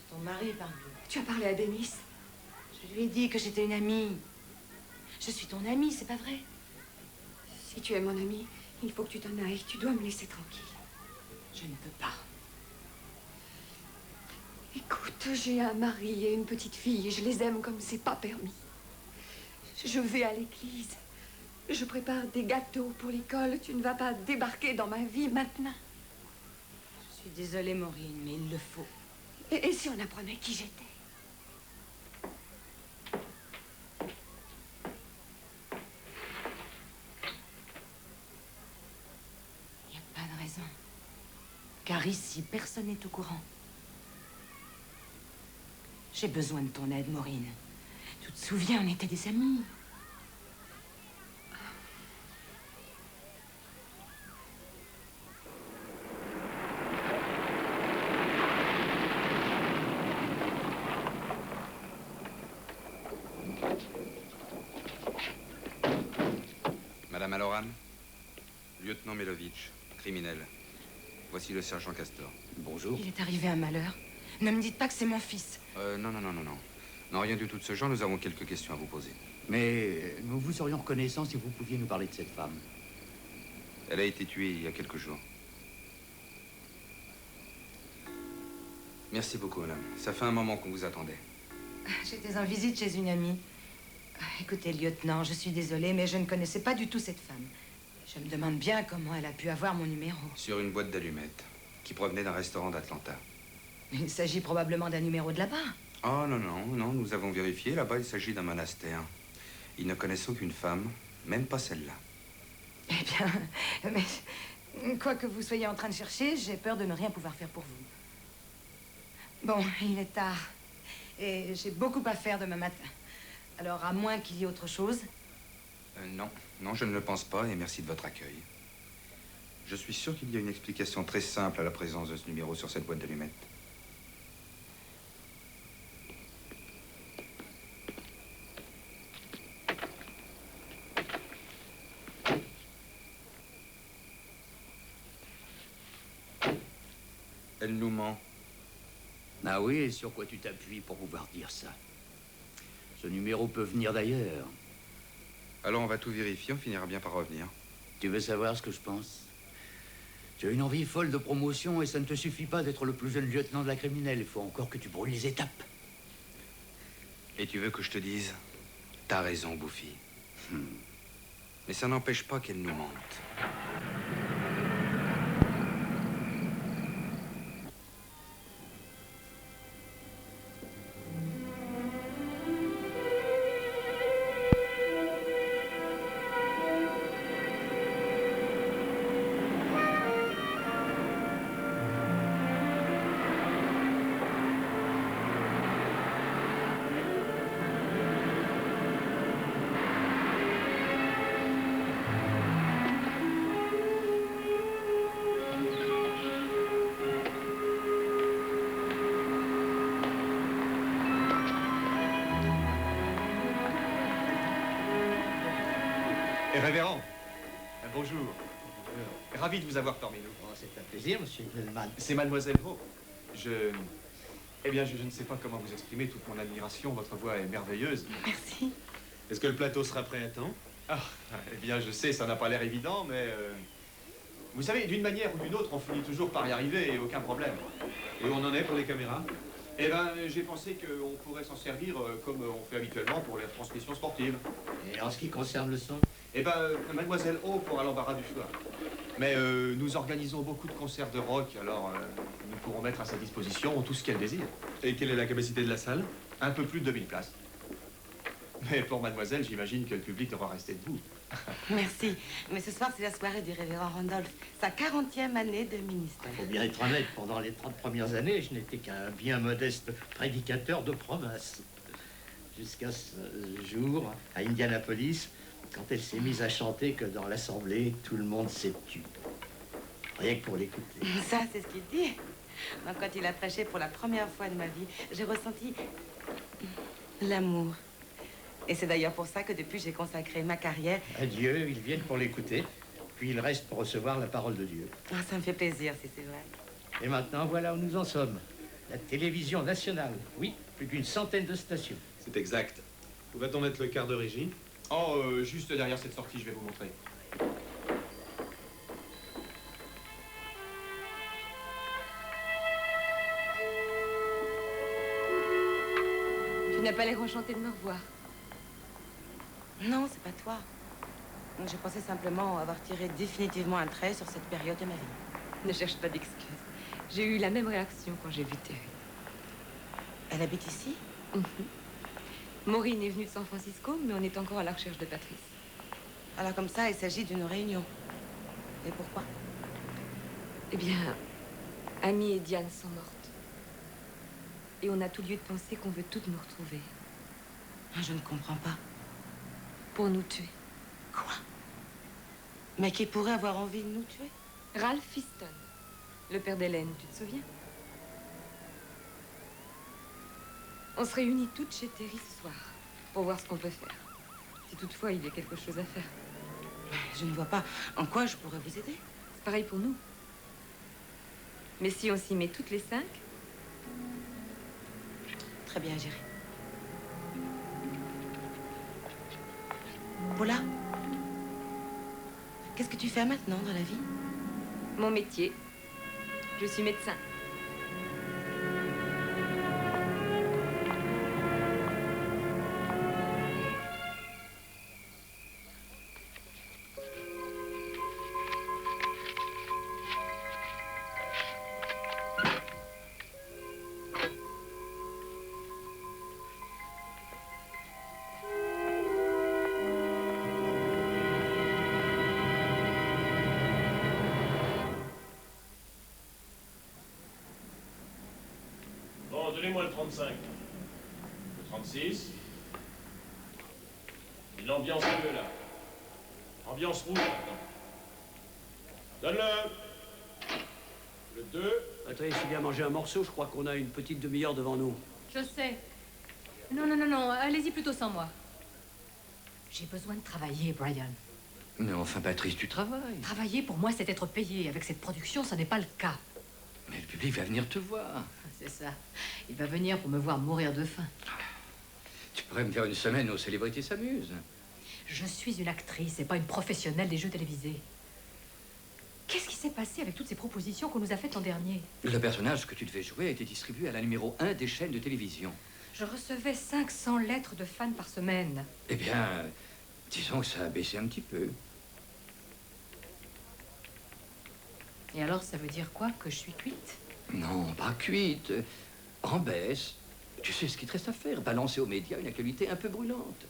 Speaker 5: Ton mari, parle.
Speaker 9: Tu as parlé à Denis?
Speaker 5: Je lui ai dit que j'étais une amie. Je suis ton amie, c'est pas vrai?
Speaker 9: Si tu es mon ami, il faut que tu t'en ailles. Tu dois me laisser tranquille.
Speaker 5: Je ne peux pas.
Speaker 9: Écoute, j'ai un mari et une petite fille et je les aime comme c'est pas permis. Je vais à l'église. Je prépare des gâteaux pour l'école. Tu ne vas pas débarquer dans ma vie maintenant.
Speaker 5: Je suis désolée, Maureen, mais il le faut.
Speaker 9: Et si on apprenait qui j'étais?
Speaker 5: Il n'y a pas de raison. Car ici, personne n'est au courant. J'ai besoin de ton aide, Maureen. Tu te souviens, on était des amis.
Speaker 25: Madame Aloran, lieutenant Melovitch, criminel. Voici le sergent Castor.
Speaker 13: Bonjour.
Speaker 5: Il est arrivé un malheur. Ne me dites pas que c'est mon fils.
Speaker 25: Non. Non, rien du tout de ce genre. Nous avons quelques questions à vous poser.
Speaker 12: Mais nous vous serions reconnaissants si vous pouviez nous parler de cette femme.
Speaker 25: Elle a été tuée il y a quelques jours. Merci beaucoup, madame. Ça fait un moment qu'on vous attendait.
Speaker 5: J'étais en visite chez une amie. Écoutez, lieutenant, je suis désolée, mais je ne connaissais pas du tout cette femme. Je me demande bien comment elle a pu avoir mon numéro.
Speaker 25: Sur une boîte d'allumettes qui provenait d'un restaurant d'Atlanta.
Speaker 5: Il s'agit probablement d'un numéro de là-bas.
Speaker 25: Oh non, non, non, nous avons vérifié. Là-bas, il s'agit d'un monastère. Ils ne connaissent aucune femme, même pas celle-là.
Speaker 5: Eh bien, mais quoi que vous soyez en train de chercher, j'ai peur de ne rien pouvoir faire pour vous. Bon, il est tard. Et j'ai beaucoup à faire demain matin. Alors, à moins qu'il y ait autre chose.
Speaker 25: Non, non, je ne le pense pas, et merci de votre accueil. Je suis sûr qu'il y a une explication très simple à la présence de ce numéro sur cette boîte d'allumettes. Elle nous ment.
Speaker 12: Ah oui, et sur quoi tu t'appuies pour pouvoir dire ça? Ce numéro peut venir d'ailleurs.
Speaker 25: Alors on va tout vérifier, on finira bien par revenir.
Speaker 12: Tu veux savoir ce que je pense? Tu as une envie folle de promotion et ça ne te suffit pas d'être le plus jeune lieutenant de la criminelle. Il faut encore que tu brûles les étapes.
Speaker 25: Et tu veux que je te dise? T'as raison, Bouffi. Mais ça n'empêche pas qu'elle nous mente.
Speaker 14: Révérend, bonjour. Ravi de vous avoir parmi nous.
Speaker 12: Oh, c'est un plaisir, monsieur Hellman.
Speaker 14: C'est mademoiselle Vaux. Eh bien, je ne sais pas comment vous exprimer toute mon admiration. Votre voix est merveilleuse.
Speaker 5: Merci.
Speaker 14: Est-ce que le plateau sera prêt à temps? Ah, eh bien, je sais, ça n'a pas l'air évident, mais... Vous savez, d'une manière ou d'une autre, on finit toujours par y arriver et aucun problème. Et où on en est pour les caméras? Eh bien, j'ai pensé qu'on pourrait s'en servir comme on fait habituellement pour les transmissions sportives.
Speaker 12: Et en ce qui concerne le son?
Speaker 14: Eh bien, mademoiselle O pourra l'embarras du choix. Mais nous organisons beaucoup de concerts de rock, alors nous pourrons mettre à sa disposition tout ce qu'elle désire. Et quelle est la capacité de la salle? Un peu plus de 2000 places. Mais pour mademoiselle, j'imagine que le public devra rester debout.
Speaker 5: Merci. Mais ce soir, c'est la soirée du révérend Randolph. Sa 40e année de ministère.
Speaker 12: Faut bien être honnête, pendant les 30 premières années, je n'étais qu'un bien modeste prédicateur de province. Jusqu'à ce jour, à Indianapolis, quand elle s'est mise à chanter que dans l'Assemblée, tout le monde s'est tu. Rien que pour l'écouter.
Speaker 5: Ça, c'est ce qu'il dit. Donc, quand il a prêché pour la première fois de ma vie, j'ai ressenti l'amour. Et c'est d'ailleurs pour ça que depuis, j'ai consacré ma carrière.
Speaker 12: Adieu, ils viennent pour l'écouter, puis ils restent pour recevoir la parole de Dieu.
Speaker 5: Oh, ça me fait plaisir, si c'est vrai.
Speaker 12: Et maintenant, voilà où nous en sommes. La télévision nationale. Oui, plus d'une centaine de stations.
Speaker 14: C'est exact. Où va-t-on mettre le quart de régie? Oh, juste derrière cette sortie, je vais vous montrer.
Speaker 3: Tu n'as pas l'air enchanté de me revoir.
Speaker 5: Non, c'est pas toi. Je pensais simplement avoir tiré définitivement un trait sur cette période de ma vie.
Speaker 3: Ne cherche pas d'excuses. J'ai eu la même réaction quand j'ai vu Terry.
Speaker 5: Elle habite ici?
Speaker 3: Maureen est venue de San Francisco, mais on est encore à la recherche de Patrice.
Speaker 5: Alors comme ça, il s'agit d'une réunion. Et pourquoi?
Speaker 3: Eh bien, Amy et Diane sont mortes. Et on a tout lieu de penser qu'on veut toutes nous retrouver.
Speaker 5: Je ne comprends pas.
Speaker 3: Pour nous tuer.
Speaker 5: Quoi? Mais qui pourrait avoir envie de nous tuer?
Speaker 3: Ralph Fiston, le père d'Hélène, tu te souviens? On se réunit toutes chez Terry ce soir, pour voir ce qu'on peut faire. Si toutefois il y a quelque chose à faire.
Speaker 5: Je ne vois pas en quoi je pourrais vous aider.
Speaker 3: C'est pareil pour nous. Mais si on s'y met toutes les 5...
Speaker 5: Très bien, j'irai. Paula, qu'est-ce que tu fais maintenant dans la vie?
Speaker 3: Mon métier. Je suis médecin.
Speaker 2: donnez-moi le 35. Le 36. Et l'ambiance bleue, là. Ambiance rouge, maintenant. Donne-le. Le 2.
Speaker 6: Patrice, il vient manger un morceau, je crois qu'on a une petite demi-heure devant nous.
Speaker 1: Je sais. Non, allez-y plutôt sans moi. J'ai besoin de travailler, Brian.
Speaker 11: Mais enfin, Patrice, tu travailles.
Speaker 1: Travailler, pour moi, c'est être payé. Avec cette production, ça n'est pas le cas.
Speaker 11: Mais le public va venir te voir.
Speaker 1: C'est ça. Il va venir pour me voir mourir de faim.
Speaker 11: Tu pourrais me faire une semaine aux célébrités s'amusent.
Speaker 1: Je suis une actrice et pas une professionnelle des jeux télévisés. Qu'est-ce qui s'est passé avec toutes ces propositions qu'on nous a faites l'an dernier?
Speaker 11: Le personnage que tu devais jouer a été distribué à la numéro 1 des chaînes de télévision.
Speaker 1: Je recevais 500 lettres de fans par semaine.
Speaker 11: Eh bien, disons que ça a baissé un petit peu.
Speaker 1: Et alors, ça veut dire quoi? Que je suis cuite?
Speaker 11: Non, pas cuite. En baisse. Tu sais ce qu'il te reste à faire. Balancer aux médias une actualité un peu brûlante.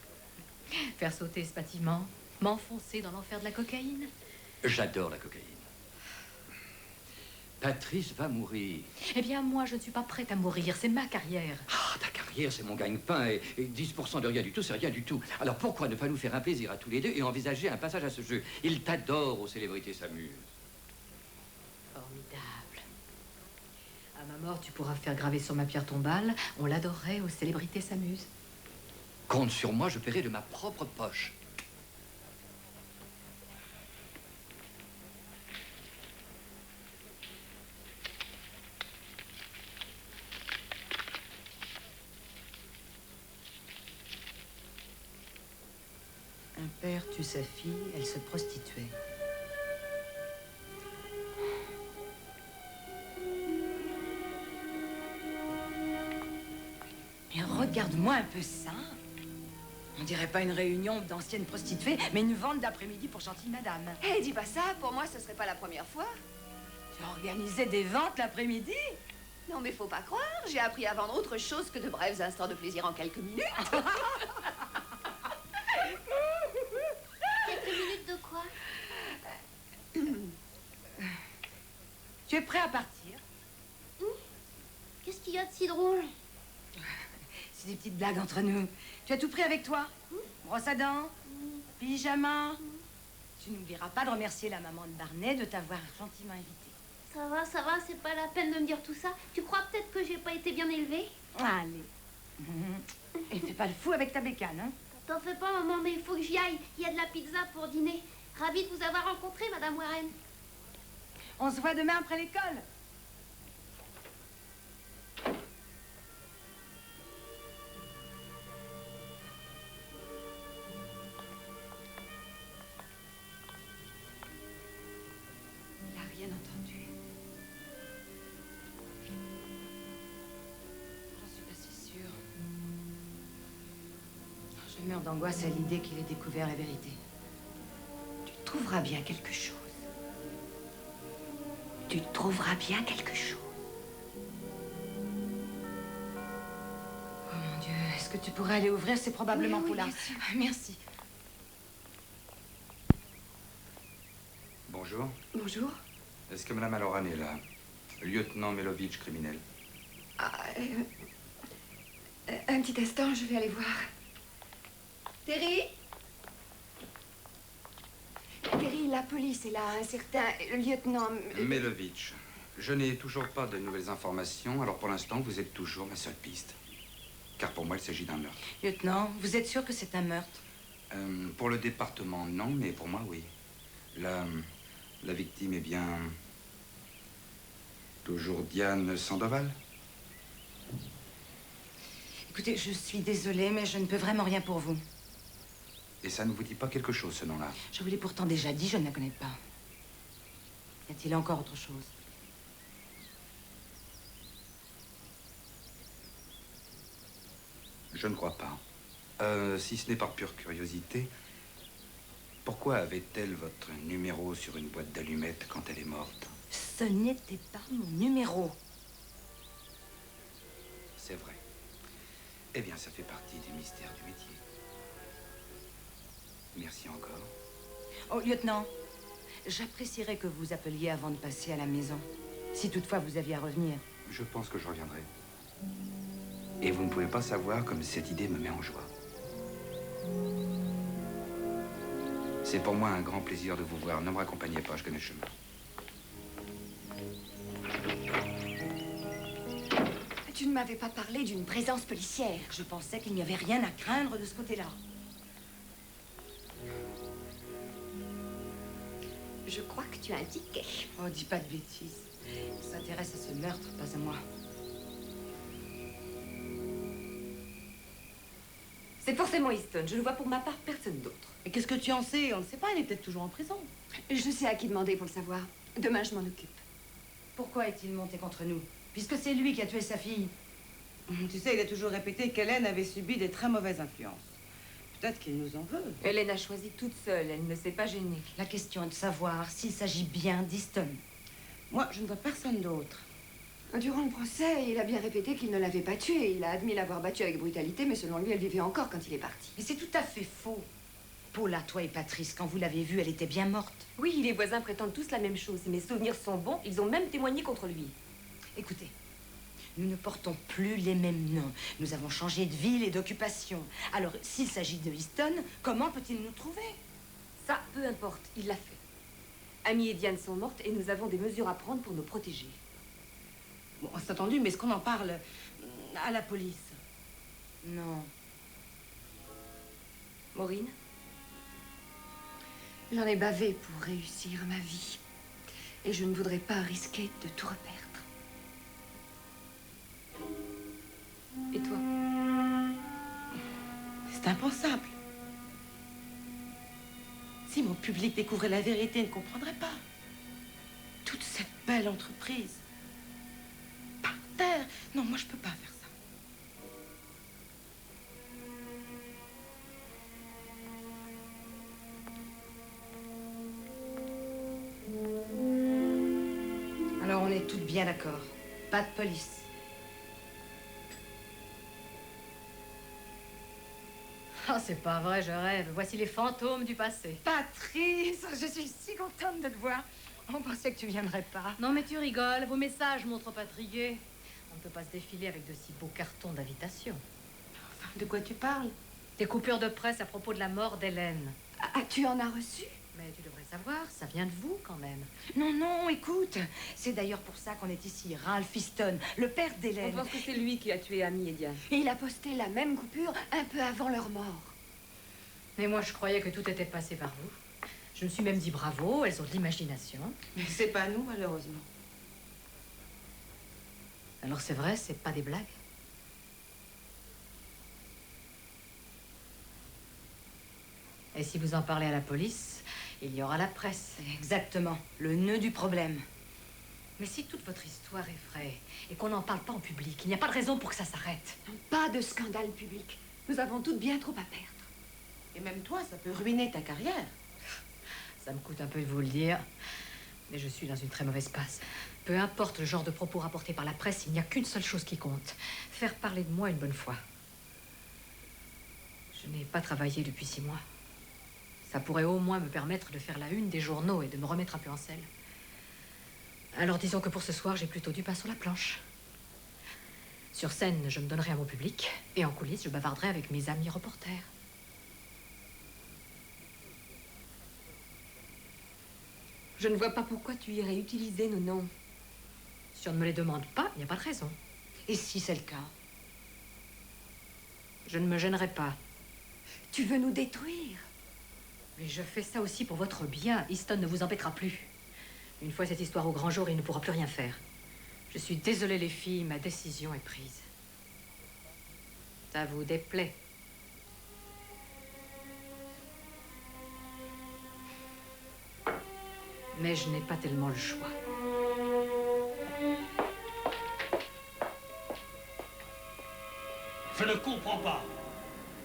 Speaker 1: Faire sauter ce bâtiment? M'enfoncer dans l'enfer de la cocaïne?
Speaker 11: J'adore la cocaïne. Patrice va mourir.
Speaker 1: Eh bien, moi, je ne suis pas prête à mourir. C'est ma carrière.
Speaker 11: Ah, ta carrière, c'est mon gagne-pain. Et 10% de rien du tout, c'est rien du tout. Alors pourquoi ne pas nous faire un plaisir à tous les deux et envisager un passage à ce jeu? Il t'adore aux célébrités s'amusent.
Speaker 1: Formidable. À ma mort, tu pourras faire graver sur ma pierre tombale. On l'adorerait aux célébrités s'amusent.
Speaker 11: Compte sur moi, je paierai de ma propre poche.
Speaker 5: Un père tue sa fille, elle se prostituait. Mais regarde-moi un peu ça. On dirait pas une réunion d'anciennes prostituées, mais une vente d'après-midi pour gentille madame.
Speaker 9: Eh, dis pas ça, pour moi, ce serait pas la première fois.
Speaker 5: Tu organisais des ventes l'après-midi?
Speaker 9: Non, mais faut pas croire, j'ai appris à vendre autre chose que de brefs instants de plaisir en quelques minutes.
Speaker 7: Quelques minutes de quoi?
Speaker 5: Tu es prêt à partir?
Speaker 7: Qu'est-ce qu'il y a de si drôle?
Speaker 5: C'est des petites blagues entre nous. Tu as tout pris avec toi? Brosse à dents? Pyjama? Tu n'oublieras pas de remercier la maman de Barney de t'avoir gentiment invité.
Speaker 7: Ça va, c'est pas la peine de me dire tout ça. Tu crois peut-être que j'ai pas été bien élevée?
Speaker 5: Allez. Et fais pas le fou avec ta bécane, hein?
Speaker 7: T'en fais pas, maman, mais il faut que j'y aille. Il y a de la pizza pour dîner. Ravie de vous avoir rencontré, Madame Warren.
Speaker 5: On se voit demain après l'école.
Speaker 3: Il n'a rien entendu. J'en suis pas si sûre.
Speaker 5: Je meurs d'angoisse à l'idée qu'il ait découvert la vérité. Tu trouveras bien quelque chose. Tu trouveras bien quelque chose. Oh mon Dieu, est-ce que tu pourrais aller ouvrir? C'est probablement
Speaker 3: Oui,
Speaker 5: Poula.
Speaker 3: bien sûr.
Speaker 5: Merci.
Speaker 25: Bonjour.
Speaker 3: Bonjour.
Speaker 25: Est-ce que Madame Aloran est là? Lieutenant Melovitch, criminel.
Speaker 3: Un petit instant, je vais aller voir.
Speaker 9: Terry?
Speaker 3: Terry, la police est là, un certain lieutenant...
Speaker 25: Melovitch. Je n'ai toujours pas de nouvelles informations, alors pour l'instant, vous êtes toujours ma seule piste. Car pour moi, il s'agit d'un meurtre.
Speaker 5: Lieutenant, vous êtes sûr que c'est un meurtre?
Speaker 25: Pour le département, non, mais pour moi, oui. La victime est bien... toujours Diane Sandoval?
Speaker 5: Écoutez, je suis désolée, mais je ne peux vraiment rien pour vous.
Speaker 25: Et ça ne vous dit pas quelque chose, ce nom-là?
Speaker 5: Je vous l'ai pourtant déjà dit, je ne la connais pas. Y a-t-il encore autre chose?
Speaker 25: Je ne crois pas. Si ce n'est par pure curiosité, pourquoi avait-elle votre numéro sur une boîte d'allumettes quand elle est morte?
Speaker 5: Ce n'était pas mon numéro.
Speaker 25: C'est vrai. Eh bien, ça fait partie des mystères du métier. Merci encore.
Speaker 5: Oh, lieutenant, j'apprécierais que vous appeliez avant de passer à la maison. Si toutefois vous aviez à revenir.
Speaker 25: Je pense que je reviendrai. Et vous ne pouvez pas savoir comme cette idée me met en joie. C'est pour moi un grand plaisir de vous voir. Ne me raccompagnez pas, je connais le chemin.
Speaker 9: Tu ne m'avais pas parlé d'une présence policière.
Speaker 5: Je pensais qu'il n'y avait rien à craindre de ce côté-là.
Speaker 9: Je crois que tu as un ticket.
Speaker 5: Oh, dis pas de bêtises. Il s'intéresse à ce meurtre, pas à moi.
Speaker 3: C'est forcément Easton. Je ne vois pour ma part personne d'autre.
Speaker 5: Et qu'est-ce que tu en sais? On ne sait pas, elle est peut-être toujours en prison.
Speaker 9: Je sais à qui demander pour le savoir. Demain, je m'en occupe.
Speaker 5: Pourquoi est-il monté contre nous? Puisque c'est lui qui a tué sa fille.
Speaker 4: Tu sais, il a toujours répété qu'Hélène avait subi des très mauvaises influences. Peut-être qu'il nous en veut.
Speaker 3: Hélène a choisi toute seule. Elle ne s'est pas gênée.
Speaker 5: La question est de savoir s'il s'agit bien d'Easton.
Speaker 4: Moi, je ne vois personne d'autre.
Speaker 9: Durant le procès, il a bien répété qu'il ne l'avait pas tuée. Il a admis l'avoir battue avec brutalité, mais selon lui, elle vivait encore quand il est parti.
Speaker 5: Mais c'est tout à fait faux. Paula, toi et Patrice, quand vous l'avez vue, elle était bien morte.
Speaker 3: Oui, les voisins prétendent tous la même chose. Si mes souvenirs sont bons, ils ont même témoigné contre lui.
Speaker 5: Écoutez, nous ne portons plus les mêmes noms. Nous avons changé de ville et d'occupation. Alors, s'il s'agit de Easton, comment peut-il nous trouver?
Speaker 3: Ça, peu importe, il l'a fait. Amy et Diane sont mortes et nous avons des mesures à prendre pour nous protéger.
Speaker 4: Bon, c'est entendu, mais est-ce qu'on en parle à la police?
Speaker 5: Non.
Speaker 3: Maureen?
Speaker 9: J'en ai bavé pour réussir ma vie. Et je ne voudrais pas risquer de tout reperdre.
Speaker 3: Et toi?
Speaker 4: C'est impensable. Si mon public découvrait la vérité, il ne comprendrait pas. Toute cette belle entreprise. Par terre. Non, moi, je peux pas faire ça.
Speaker 5: Alors, on est toutes bien d'accord. Pas de police.
Speaker 1: Ah, c'est pas vrai, je rêve. Voici les fantômes du passé.
Speaker 5: Patrice, je suis si contente de te voir. On pensait que tu viendrais pas.
Speaker 1: Non, mais tu rigoles. Vos messages m'ont trop intriguée. On ne peut pas se défiler avec de si beaux cartons d'invitation.
Speaker 4: Enfin, de quoi tu parles?
Speaker 1: Des coupures de presse à propos de la mort d'Hélène.
Speaker 9: Ah, tu en as reçu?
Speaker 1: Mais tu devrais savoir, ça vient de vous quand même.
Speaker 5: Non, non, écoute. C'est d'ailleurs pour ça qu'on est ici. Ralph Easton, le père
Speaker 3: On
Speaker 5: d'Hélène.
Speaker 3: pense que c'est lui qui a tué Amy et Diane.
Speaker 9: Et il a posté la même coupure un peu avant leur mort.
Speaker 1: Mais moi, je croyais que tout était passé par vous. Je me suis même dit bravo, elles ont de l'imagination.
Speaker 4: Mais c'est pas nous, malheureusement.
Speaker 1: Alors c'est vrai, c'est pas des blagues? Et si vous en parlez à la police, il y aura la presse.
Speaker 5: Exactement, le nœud du problème.
Speaker 1: Mais si toute votre histoire est vraie et qu'on n'en parle pas en public, il n'y a pas de raison pour que ça s'arrête.
Speaker 9: Non, pas de scandale public. Nous avons toutes bien trop à perdre.
Speaker 4: Et même toi, ça peut ruiner ta carrière.
Speaker 1: Ça me coûte un peu de vous le dire, mais je suis dans une très mauvaise passe. Peu importe le genre de propos rapportés par la presse, il n'y a qu'une seule chose qui compte. Faire parler de moi une bonne fois. Je n'ai pas travaillé depuis 6 mois. Ça pourrait au moins me permettre de faire la une des journaux et de me remettre un peu en selle. Alors disons que pour ce soir, j'ai plutôt du pain sur la planche. Sur scène, je me donnerai à mon public, et en coulisses, je bavarderai avec mes amis reporters.
Speaker 3: Je ne vois pas pourquoi tu irais utiliser nos noms.
Speaker 1: Si on ne me les demande pas, il n'y a pas de raison.
Speaker 5: Et si c'est le cas?
Speaker 1: Je ne me gênerai pas.
Speaker 9: Tu veux nous détruire?
Speaker 1: Mais je fais ça aussi pour votre bien. Easton ne vous embêtera plus. Une fois cette histoire au grand jour, il ne pourra plus rien faire. Je suis désolée, les filles, ma décision est prise. Ça vous déplaît? Mais je n'ai pas tellement le choix.
Speaker 6: Je ne comprends pas.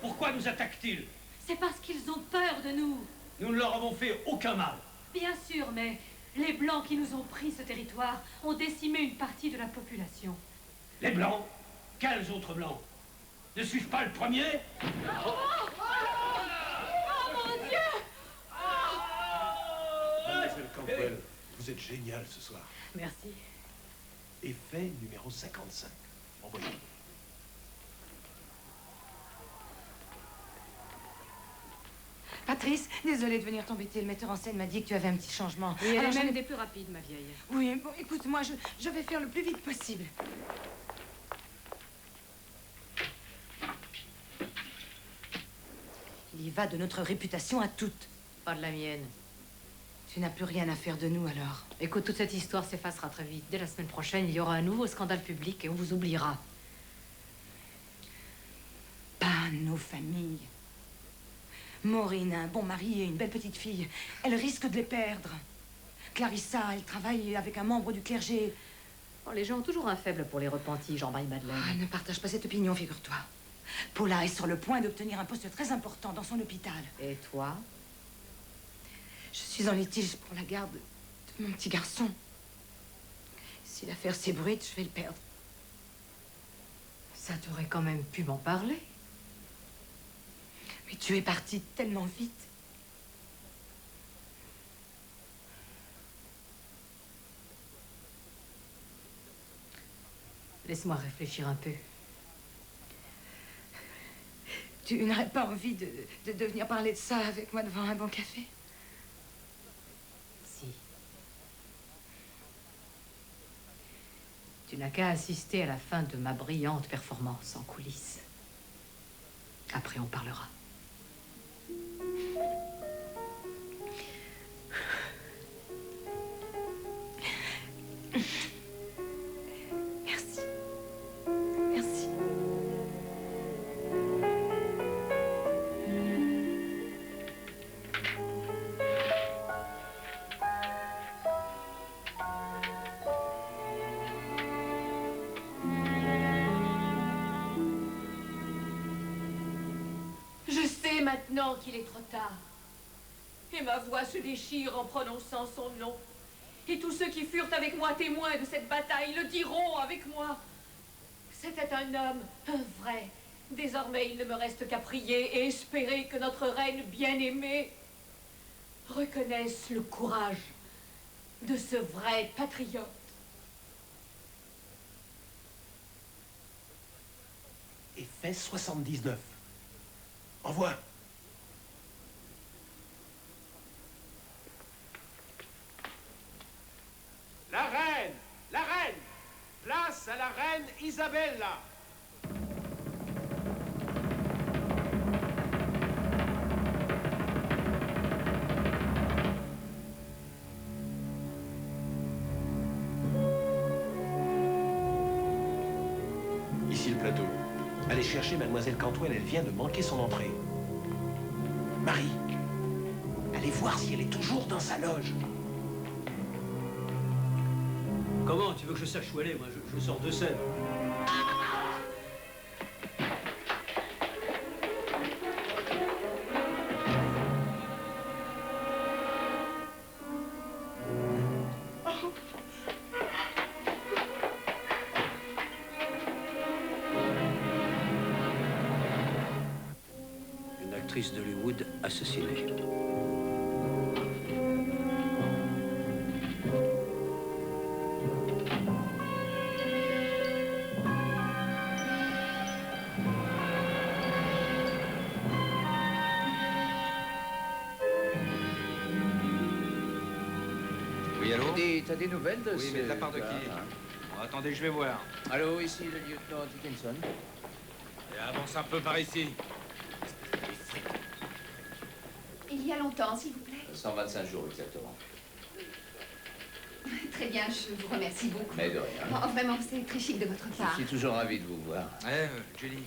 Speaker 6: Pourquoi nous attaquent-ils?
Speaker 1: C'est parce qu'ils ont peur de nous.
Speaker 6: Nous ne leur avons fait aucun mal.
Speaker 1: Bien sûr, mais les Blancs qui nous ont pris ce territoire ont décimé une partie de la population.
Speaker 6: Les Blancs? Quels autres Blancs? Ne suis-je pas le premier?
Speaker 1: Oh mon Dieu!
Speaker 14: Mademoiselle Campbell, vous êtes géniale ce soir.
Speaker 1: Merci.
Speaker 14: Effet numéro 55. Envoyez.
Speaker 5: Patrice, désolée de venir t'embêter. Le metteur en scène m'a dit que tu avais un petit changement.
Speaker 1: Oui, elle
Speaker 5: Alors,
Speaker 1: est
Speaker 5: j'en
Speaker 1: même
Speaker 5: ai-
Speaker 1: des plus rapides, ma vieille.
Speaker 5: Oui, bon, écoute, moi, je vais faire le plus vite possible. Il y va de notre réputation à toutes.
Speaker 1: Pas de la mienne.
Speaker 5: Tu n'as plus rien à faire de nous, alors.
Speaker 1: Écoute, toute cette histoire s'effacera très vite. Dès la semaine prochaine, il y aura un nouveau scandale public et on vous oubliera.
Speaker 5: Pas nos familles. Maureen a un bon mari et une belle petite fille. Elle risque de les perdre. Clarissa, elle travaille avec un membre du clergé.
Speaker 1: Oh, les gens ont toujours un faible pour les repentis, Jean-Marie Madeleine.
Speaker 5: Ah, ne partage pas cette opinion, figure-toi. Paula est sur le point d'obtenir un poste très important dans son hôpital.
Speaker 1: Et toi?
Speaker 5: Je suis en litige pour la garde de mon petit garçon. Si l'affaire s'ébruite, je vais le perdre.
Speaker 1: Ça t'aurait quand même pu m'en parler.
Speaker 5: Mais tu es partie tellement vite.
Speaker 1: Laisse-moi réfléchir un peu.
Speaker 5: Tu n'aurais pas envie de venir parler de ça avec moi devant un bon café?
Speaker 1: Si. Tu n'as qu'à assister à la fin de ma brillante performance en coulisses. Après, on parlera.
Speaker 5: Merci. Merci.
Speaker 8: Je sais maintenant qu'il est trop tard. Et ma voix se déchire en prononçant son nom. Et tous ceux qui furent avec moi témoins de cette bataille le diront avec moi. C'était un homme, un vrai. Désormais, il ne me reste qu'à prier et espérer que notre reine bien-aimée reconnaisse le courage de ce vrai patriote.
Speaker 6: Et fait 79. Envoie. La reine! La reine! Place à la reine Isabella! Ici le plateau. Allez chercher Mademoiselle Cantwell, elle vient de manquer son entrée. Marie, allez voir si elle est toujours dans sa loge.
Speaker 2: Comment? Tu veux que je sache où elle est? Moi, je sors de scène.
Speaker 6: Une actrice d'Hollywood assassinée.
Speaker 25: Oui, allô?
Speaker 10: T'as des nouvelles de
Speaker 25: Oui,
Speaker 10: ce
Speaker 25: mais de la part de
Speaker 10: gars,
Speaker 25: qui?
Speaker 10: hein?
Speaker 25: Bon, attendez, je vais voir.
Speaker 10: Allô, ici le lieutenant Dickinson.
Speaker 25: Et avance un peu par ici.
Speaker 15: Il y a longtemps, s'il vous plaît.
Speaker 10: 125 jours exactement.
Speaker 15: Très bien, je vous remercie beaucoup.
Speaker 10: Mais de rien.
Speaker 15: Oh, vraiment, c'est très chic de votre part.
Speaker 10: Je suis toujours ravi de vous voir.
Speaker 25: Julie,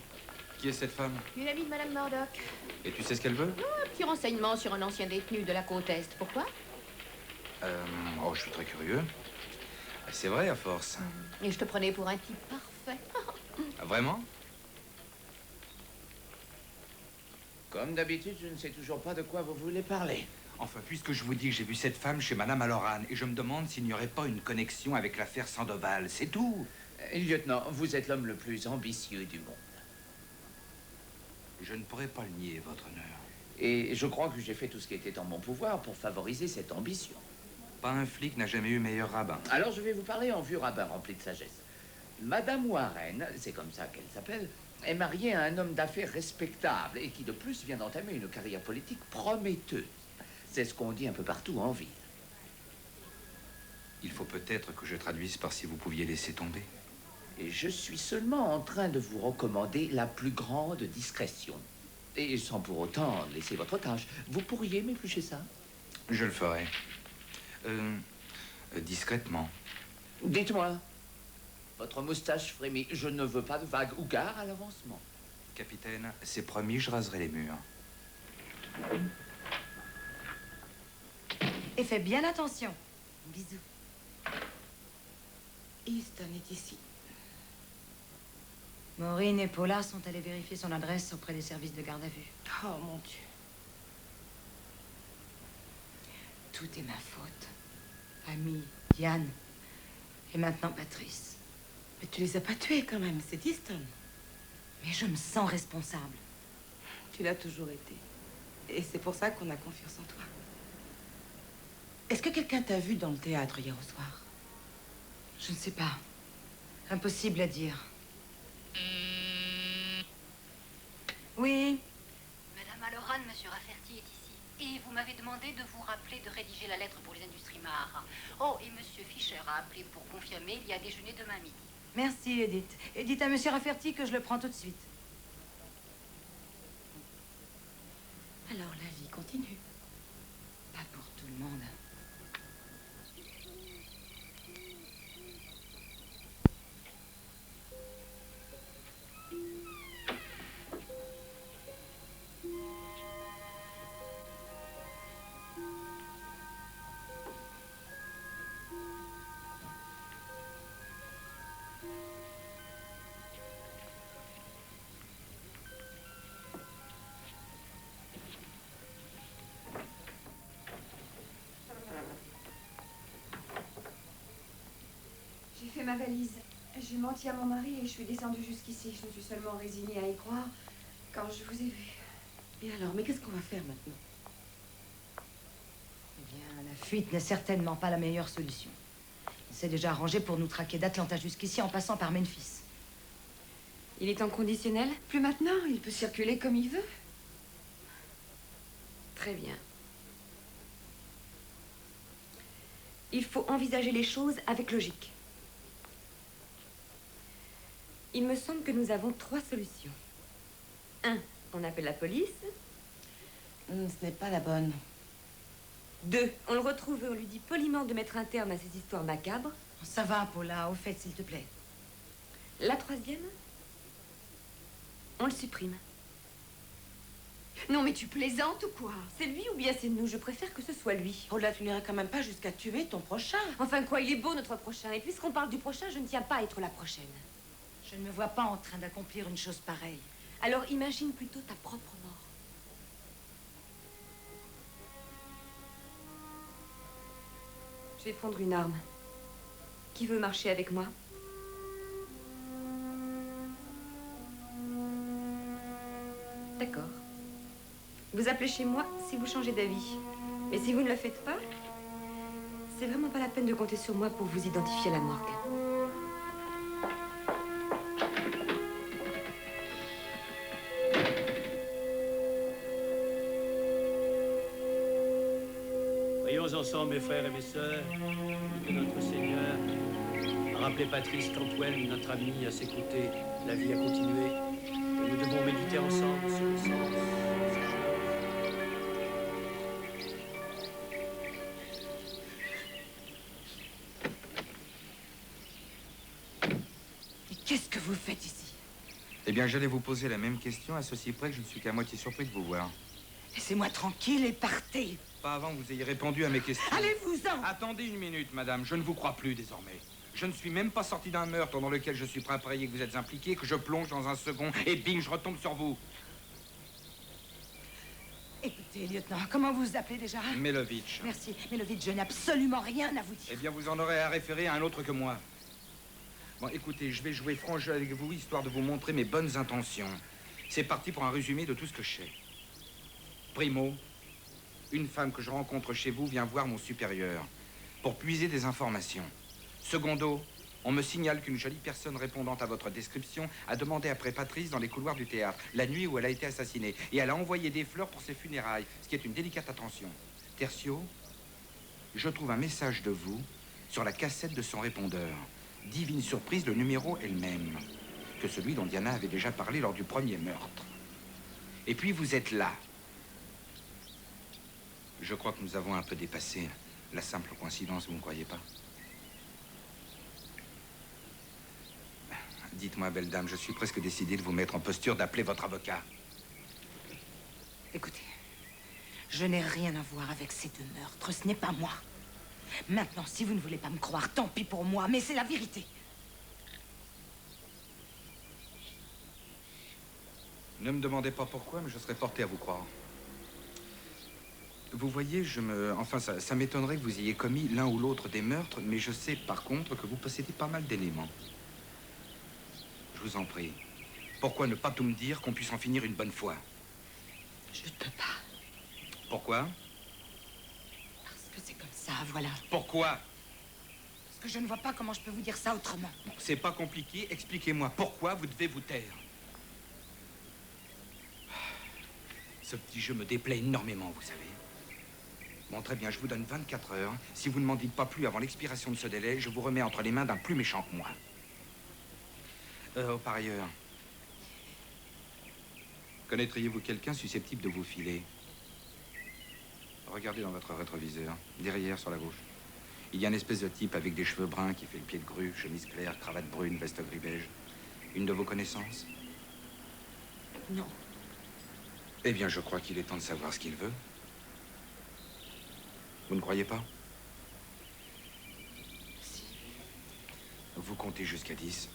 Speaker 25: qui est cette femme?
Speaker 15: Une amie de Madame Murdoch.
Speaker 25: Et tu sais ce qu'elle veut?
Speaker 15: Un petit renseignement sur un ancien détenu de la côte Est. Pourquoi?
Speaker 25: Oh, je suis très curieux. C'est vrai, à force.
Speaker 15: Et je te prenais pour un type parfait.
Speaker 25: Ah, vraiment?
Speaker 10: Comme d'habitude, je ne sais toujours pas de quoi vous voulez parler.
Speaker 25: Enfin, puisque je vous dis que j'ai vu cette femme chez Madame Aloran, et je me demande s'il n'y aurait pas une connexion avec l'affaire Sandoval, c'est tout.
Speaker 10: Lieutenant, vous êtes l'homme le plus ambitieux du monde.
Speaker 25: Je ne pourrais pas le nier, votre honneur.
Speaker 10: Et je crois que j'ai fait tout ce qui était en mon pouvoir pour favoriser cette ambition.
Speaker 25: Pas un flic n'a jamais eu meilleur rabbin.
Speaker 10: Alors je vais vous parler en vieux rabbin rempli de sagesse. Madame Warren, c'est comme ça qu'elle s'appelle, est mariée à un homme d'affaires respectable et qui, de plus, vient d'entamer une carrière politique prometteuse. C'est ce qu'on dit un peu partout en ville.
Speaker 25: Il faut peut-être que je traduise par si vous pouviez laisser tomber.
Speaker 10: Et je suis seulement en train de vous recommander la plus grande discrétion. Et sans pour autant laisser votre tâche. Vous pourriez m'éplucher ça?
Speaker 25: Je le ferai. Discrètement.
Speaker 10: Dites-moi. Votre moustache frémit. Je ne veux pas de vague ou gare à l'avancement.
Speaker 25: Capitaine, c'est promis, je raserai les murs.
Speaker 5: Et fais bien attention. Bisous.
Speaker 4: Easton est ici.
Speaker 5: Maureen et Paula sont allées vérifier son adresse auprès des services de garde à vue.
Speaker 4: Oh, mon Dieu. Tout est ma faute.
Speaker 5: Amy, Diane et maintenant Patrice.
Speaker 4: Mais tu les as pas tués quand même, c'est Easton.
Speaker 5: Mais je me sens responsable.
Speaker 4: Tu l'as toujours été. Et c'est pour ça qu'on a confiance en toi. Est-ce que quelqu'un t'a vu dans le théâtre hier au soir?
Speaker 5: Je ne sais pas. Impossible à dire. Oui.
Speaker 16: Madame Aloran, monsieur Rafferty est ici. Et vous m'avez demandé de vous rappeler de rédiger la lettre pour les industries Maharas. Oh, et monsieur Fischer a appelé pour confirmer, il y a déjeuner demain midi.
Speaker 5: Merci, Edith. Et dites à monsieur Rafferty que je le prends tout de suite.
Speaker 4: Alors la vie continue.
Speaker 5: Pas pour tout le monde.
Speaker 7: J'ai fait ma valise. J'ai menti à mon mari et je suis descendue jusqu'ici. Je me suis seulement résignée à y croire quand je vous ai vu.
Speaker 4: Et alors, mais qu'est-ce qu'on va faire maintenant?
Speaker 5: Eh bien, la fuite n'est certainement pas la meilleure solution. Il s'est déjà arrangé pour nous traquer d'Atlanta jusqu'ici en passant par Memphis.
Speaker 3: Il est en conditionnel? Plus maintenant, il peut circuler comme il veut. Très bien. Il faut envisager les choses avec logique. Il me semble que nous avons 3 solutions. 1, on appelle la police.
Speaker 4: Ce n'est pas la bonne.
Speaker 3: 2, on le retrouve et on lui dit poliment de mettre un terme à ces histoires macabres.
Speaker 5: Ça va, Paula, au fait, s'il te plaît.
Speaker 3: La 3e, on le supprime. Non, mais tu plaisantes ou quoi? C'est lui ou bien c'est nous? Je préfère que ce soit lui.
Speaker 4: Paula, tu n'irais quand même pas jusqu'à tuer ton prochain.
Speaker 3: Enfin quoi, il est beau notre prochain. Et puisqu'on parle du prochain, je ne tiens pas à être la prochaine.
Speaker 5: Je ne me vois pas en train d'accomplir une chose pareille.
Speaker 3: Alors imagine plutôt ta propre mort. Je vais prendre une arme. Qui veut marcher avec moi? D'accord. Vous appelez chez moi si vous changez d'avis. Mais si vous ne le faites pas, c'est vraiment pas la peine de compter sur moi pour vous identifier à la morgue.
Speaker 2: Prions ensemble, mes frères et mes sœurs, que notre Seigneur a rappelé Patrice Cantwell, notre ami, à ses côtés. La vie a continué. Et nous devons méditer ensemble sur le sens.
Speaker 5: Mais qu'est-ce que vous faites ici?
Speaker 25: Eh bien, j'allais vous poser la même question, à ceci près que je ne suis qu'à moitié surpris de vous voir.
Speaker 5: Laissez-moi tranquille et partez.
Speaker 25: Pas avant que vous ayez répondu à mes questions.
Speaker 5: Allez-vous-en!
Speaker 25: Attendez une minute, madame. Je ne vous crois plus désormais. Je ne suis même pas sorti d'un meurtre dans lequel je suis prêt à parier que vous êtes impliqué, que je plonge dans un second et bing, je retombe sur vous.
Speaker 5: Écoutez, lieutenant, comment vous vous appelez déjà?
Speaker 25: Melovitch.
Speaker 5: Merci, Melovitch, je n'ai absolument rien à vous dire.
Speaker 25: Eh bien, vous en aurez à référer à un autre que moi. Bon, écoutez, je vais jouer franc jeu avec vous, histoire de vous montrer mes bonnes intentions. C'est parti pour un résumé de tout ce que je sais. Primo, une femme que je rencontre chez vous vient voir mon supérieur pour puiser des informations. Secondo, On me signale qu'une jolie personne répondant à votre description a demandé après Patrice dans les couloirs du théâtre, la nuit où elle a été assassinée. Et elle a envoyé des fleurs pour ses funérailles, ce qui est une délicate attention. Tertio, je trouve un message de vous sur la cassette de son répondeur. Divine surprise, le numéro est le même que celui dont Diana avait déjà parlé lors du premier meurtre. Et puis vous êtes là. Je crois que nous avons un peu dépassé la simple coïncidence, vous ne croyez pas? Dites-moi, belle dame, je suis presque décidé de vous mettre en posture d'appeler votre avocat.
Speaker 5: Écoutez, je n'ai rien à voir avec ces 2 meurtres. Ce n'est pas moi. Maintenant, si vous ne voulez pas me croire, tant pis pour moi, mais c'est la vérité.
Speaker 25: Ne me demandez pas pourquoi, mais je serais porté à vous croire. Vous voyez, Enfin, ça m'étonnerait que vous ayez commis l'un ou l'autre des meurtres, mais je sais par contre que vous possédez pas mal d'éléments. Je vous en prie. Pourquoi ne pas tout me dire qu'on puisse en finir une bonne fois?
Speaker 5: Je ne peux pas.
Speaker 25: Pourquoi?
Speaker 5: Parce que c'est comme ça, voilà.
Speaker 25: Pourquoi?
Speaker 5: Parce que je ne vois pas comment je peux vous dire ça autrement.
Speaker 25: Bon, c'est pas compliqué. Expliquez-moi pourquoi vous devez vous taire. Ce petit jeu me déplaît énormément, vous savez. Bon, très bien, je vous donne 24 heures. Si vous ne m'en dites pas plus avant l'expiration de ce délai, je vous remets entre les mains d'un plus méchant que moi. Par ailleurs, connaîtriez-vous quelqu'un susceptible de vous filer? Regardez dans votre rétroviseur, derrière sur la gauche. Il y a une espèce de type avec des cheveux bruns qui fait le pied de grue, chemise claire, cravate brune, veste gris beige. Une de vos connaissances?
Speaker 5: Non.
Speaker 25: Eh bien, je crois qu'il est temps de savoir ce qu'il veut. Vous ne croyez pas?
Speaker 5: Si.
Speaker 25: Vous comptez jusqu'à 10.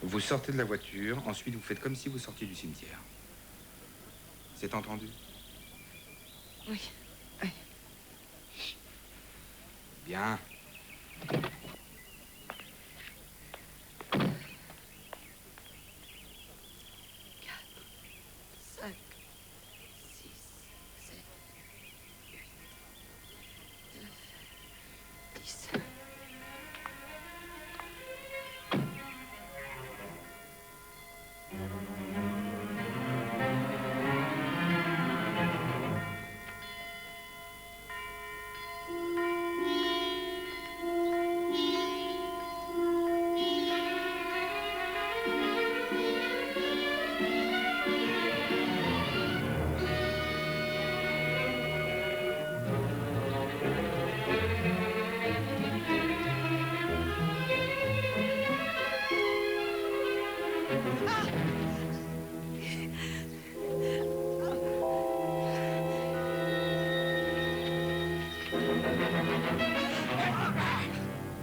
Speaker 25: Vous sortez de la voiture, ensuite vous faites comme si vous sortiez du cimetière. C'est entendu?
Speaker 5: Oui. Oui.
Speaker 25: Bien.
Speaker 5: 5, 6, 7, 8, 9, 10.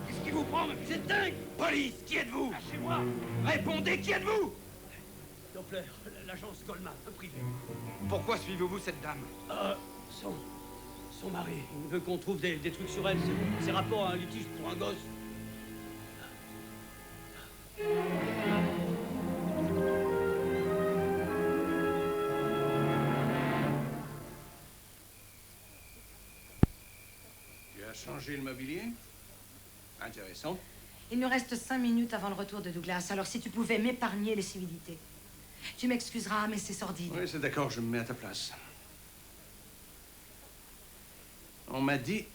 Speaker 25: Qu'est-ce qui vous prend? Vous êtes dingue! Police, qui êtes-vous? Lâchez-moi! Répondez, qui êtes-vous?
Speaker 2: Doppler, l'agence Goldman, un privé.
Speaker 25: Pourquoi suivez-vous cette dame?
Speaker 2: Son mari. Il veut qu'on trouve des trucs sur elle. C'est rapport à un litige pour un gosse.
Speaker 6: Tu as changé le mobilier? Intéressant.
Speaker 5: Il nous reste 5 minutes avant le retour de Douglas, alors si tu pouvais m'épargner les civilités. Tu m'excuseras, mais c'est sordide.
Speaker 6: Oui, c'est d'accord, je me mets à ta place. On m'a dit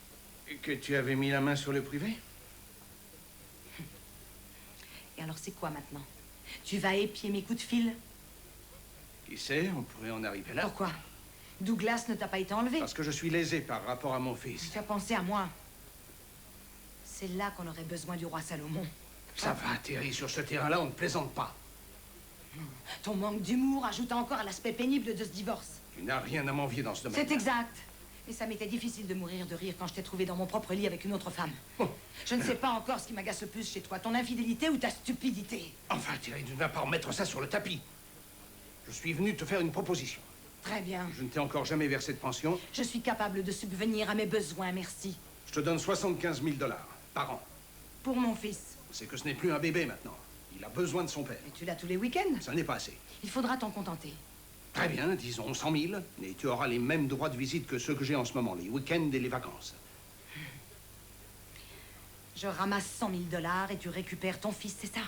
Speaker 6: que tu avais mis la main sur le privé?
Speaker 5: Et alors c'est quoi maintenant? Tu vas épier mes coups de fil?
Speaker 6: Qui sait, on pourrait en arriver là.
Speaker 5: Pourquoi? Douglas ne t'a pas été enlevé?
Speaker 6: Parce que je suis lésé par rapport à mon fils.
Speaker 5: Tu as pensé à moi. C'est là qu'on aurait besoin du roi Salomon.
Speaker 6: Ça va, Thierry, sur ce terrain-là, on ne plaisante pas.
Speaker 5: Ton manque d'humour ajoute encore à l'aspect pénible de ce divorce.
Speaker 6: Tu n'as rien à m'envier dans ce domaine.
Speaker 5: C'est exact. Et ça m'était difficile de mourir de rire quand je t'ai trouvé dans mon propre lit avec une autre femme. Je ne sais pas encore ce qui m'agace le plus chez toi, ton infidélité ou ta stupidité.
Speaker 6: Enfin, Thierry, tu ne vas pas remettre ça sur le tapis. Je suis venu te faire une proposition.
Speaker 5: Très bien.
Speaker 6: Je ne t'ai encore jamais versé de pension.
Speaker 5: Je suis capable de subvenir à mes besoins, merci.
Speaker 6: Je te donne 75 000 $ par an.
Speaker 5: Pour mon fils.
Speaker 6: C'est que ce n'est plus un bébé maintenant. Il a besoin de son père.
Speaker 5: Et tu l'as tous les week-ends?
Speaker 6: Ça n'est pas assez.
Speaker 5: Il faudra t'en contenter.
Speaker 6: Très bien, disons 100 000. Et tu auras les mêmes droits de visite que ceux que j'ai en ce moment, les week-ends et les vacances.
Speaker 5: Je ramasse 100 000 $ et tu récupères ton fils, c'est ça?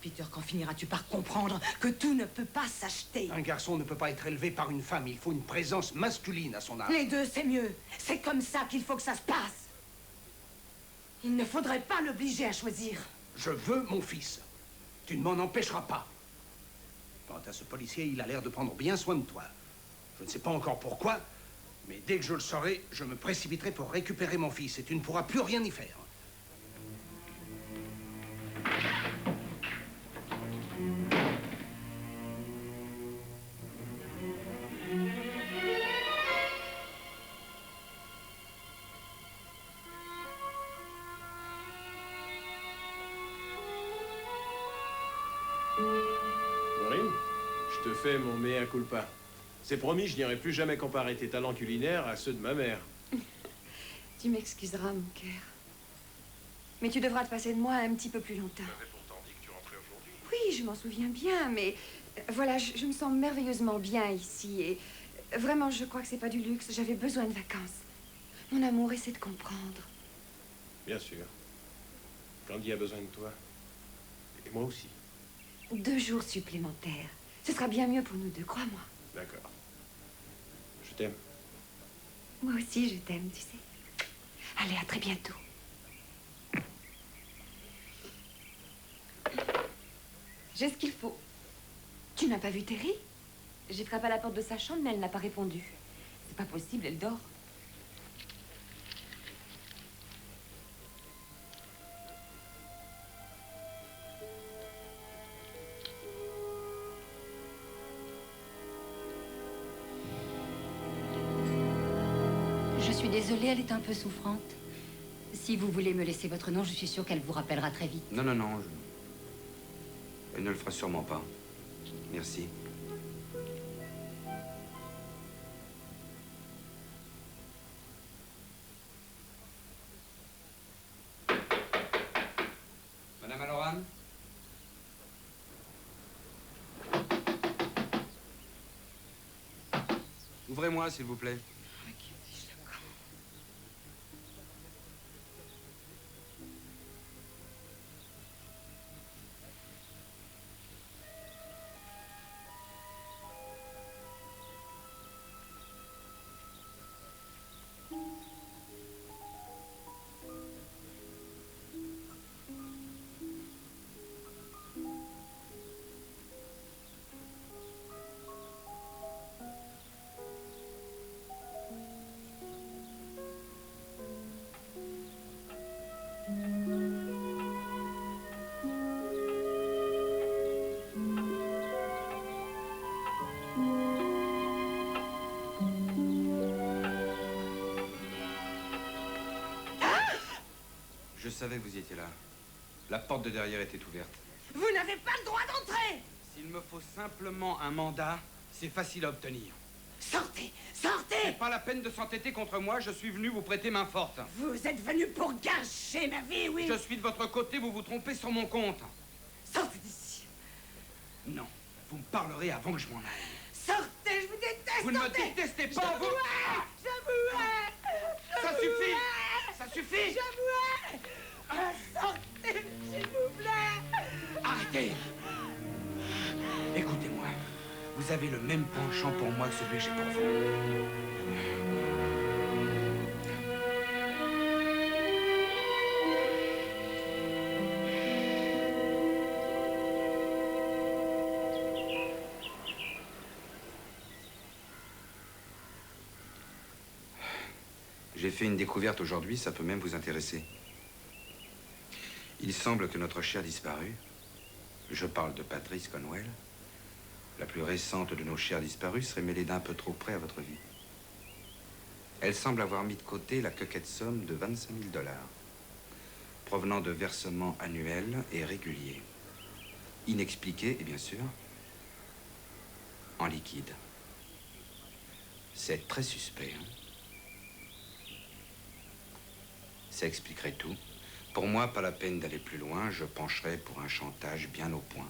Speaker 5: Peter, quand finiras-tu par comprendre que tout ne peut pas s'acheter?
Speaker 17: Un garçon ne peut pas être élevé par une femme. Il faut une présence masculine à son âge.
Speaker 5: Les deux, c'est mieux. C'est comme ça qu'il faut que ça se passe. Il ne faudrait pas l'obliger à choisir.
Speaker 17: Je veux mon fils. Tu ne m'en empêcheras pas. Quant à ce policier, il a l'air de prendre bien soin de toi. Je ne sais pas encore pourquoi, mais dès que je le saurai, je me précipiterai pour récupérer mon fils et tu ne pourras plus rien y faire.
Speaker 14: Maureen, je te fais mon mea culpa. C'est promis, je n'irai plus jamais comparer tes talents culinaires à ceux de ma mère.
Speaker 9: Tu m'excuseras, mon cœur. Mais tu devras te passer de moi un petit peu plus longtemps.
Speaker 14: Tu m'avais pourtant dit que tu rentrais aujourd'hui.
Speaker 9: Oui, je m'en souviens bien, mais voilà, je me sens merveilleusement bien ici et vraiment, je crois que c'est pas du luxe. J'avais besoin de vacances. Mon amour, essaie de comprendre.
Speaker 14: Bien sûr. Candy a besoin de toi. Et moi aussi.
Speaker 9: 2 jours supplémentaires. Ce sera bien mieux pour nous deux, crois-moi.
Speaker 14: D'accord. Je t'aime.
Speaker 9: Moi aussi, je t'aime, tu sais. Allez, à très bientôt. J'ai ce qu'il faut. Tu n'as pas vu Terry? J'ai frappé à la porte de sa chambre, mais elle n'a pas répondu. C'est pas possible, elle dort.
Speaker 16: Je suis désolée, elle est un peu souffrante. Si vous voulez me laisser votre nom, je suis sûre qu'elle vous rappellera très vite.
Speaker 25: Non, non, non. Elle ne le fera sûrement pas. Merci. Madame Halloran? Ouvrez-moi, s'il vous plaît. Je savais que vous y étiez là. La porte de derrière était ouverte.
Speaker 5: Vous n'avez pas le droit d'entrer!
Speaker 25: S'il me faut simplement un mandat, c'est facile à obtenir.
Speaker 5: Sortez! Sortez!
Speaker 25: C'est pas la peine de s'entêter contre moi, je suis venu vous prêter main forte.
Speaker 5: Vous êtes venu pour gâcher ma vie, oui!
Speaker 25: Je suis de votre côté, vous vous trompez sur mon compte.
Speaker 5: Sortez d'ici!
Speaker 25: Non, vous me parlerez avant que je m'en aille.
Speaker 5: Sortez, je vous déteste!
Speaker 25: Vous ne me
Speaker 5: sortez.
Speaker 25: détestez pas,
Speaker 5: Je
Speaker 25: vous!
Speaker 5: vous hais!
Speaker 25: Ça suffit! Ça suffit!
Speaker 5: Je vous hais! Sortez, s'il vous plaît!
Speaker 25: Arrêtez! Écoutez-moi, vous avez le même penchant pour moi que celui que j'ai pour vous. J'ai fait une découverte aujourd'hui, ça peut même vous intéresser. Il semble que notre chère disparue, je parle de Patrice Conwell, la plus récente de nos chères disparues, serait mêlée d'un peu trop près à votre vie. Elle semble avoir mis de côté la coquette somme de 25 000 $, provenant de versements annuels et réguliers, inexpliqués et bien sûr, en liquide. C'est très suspect, hein? Ça expliquerait tout. Pour moi, pas la peine d'aller plus loin, je pencherais pour un chantage bien au point.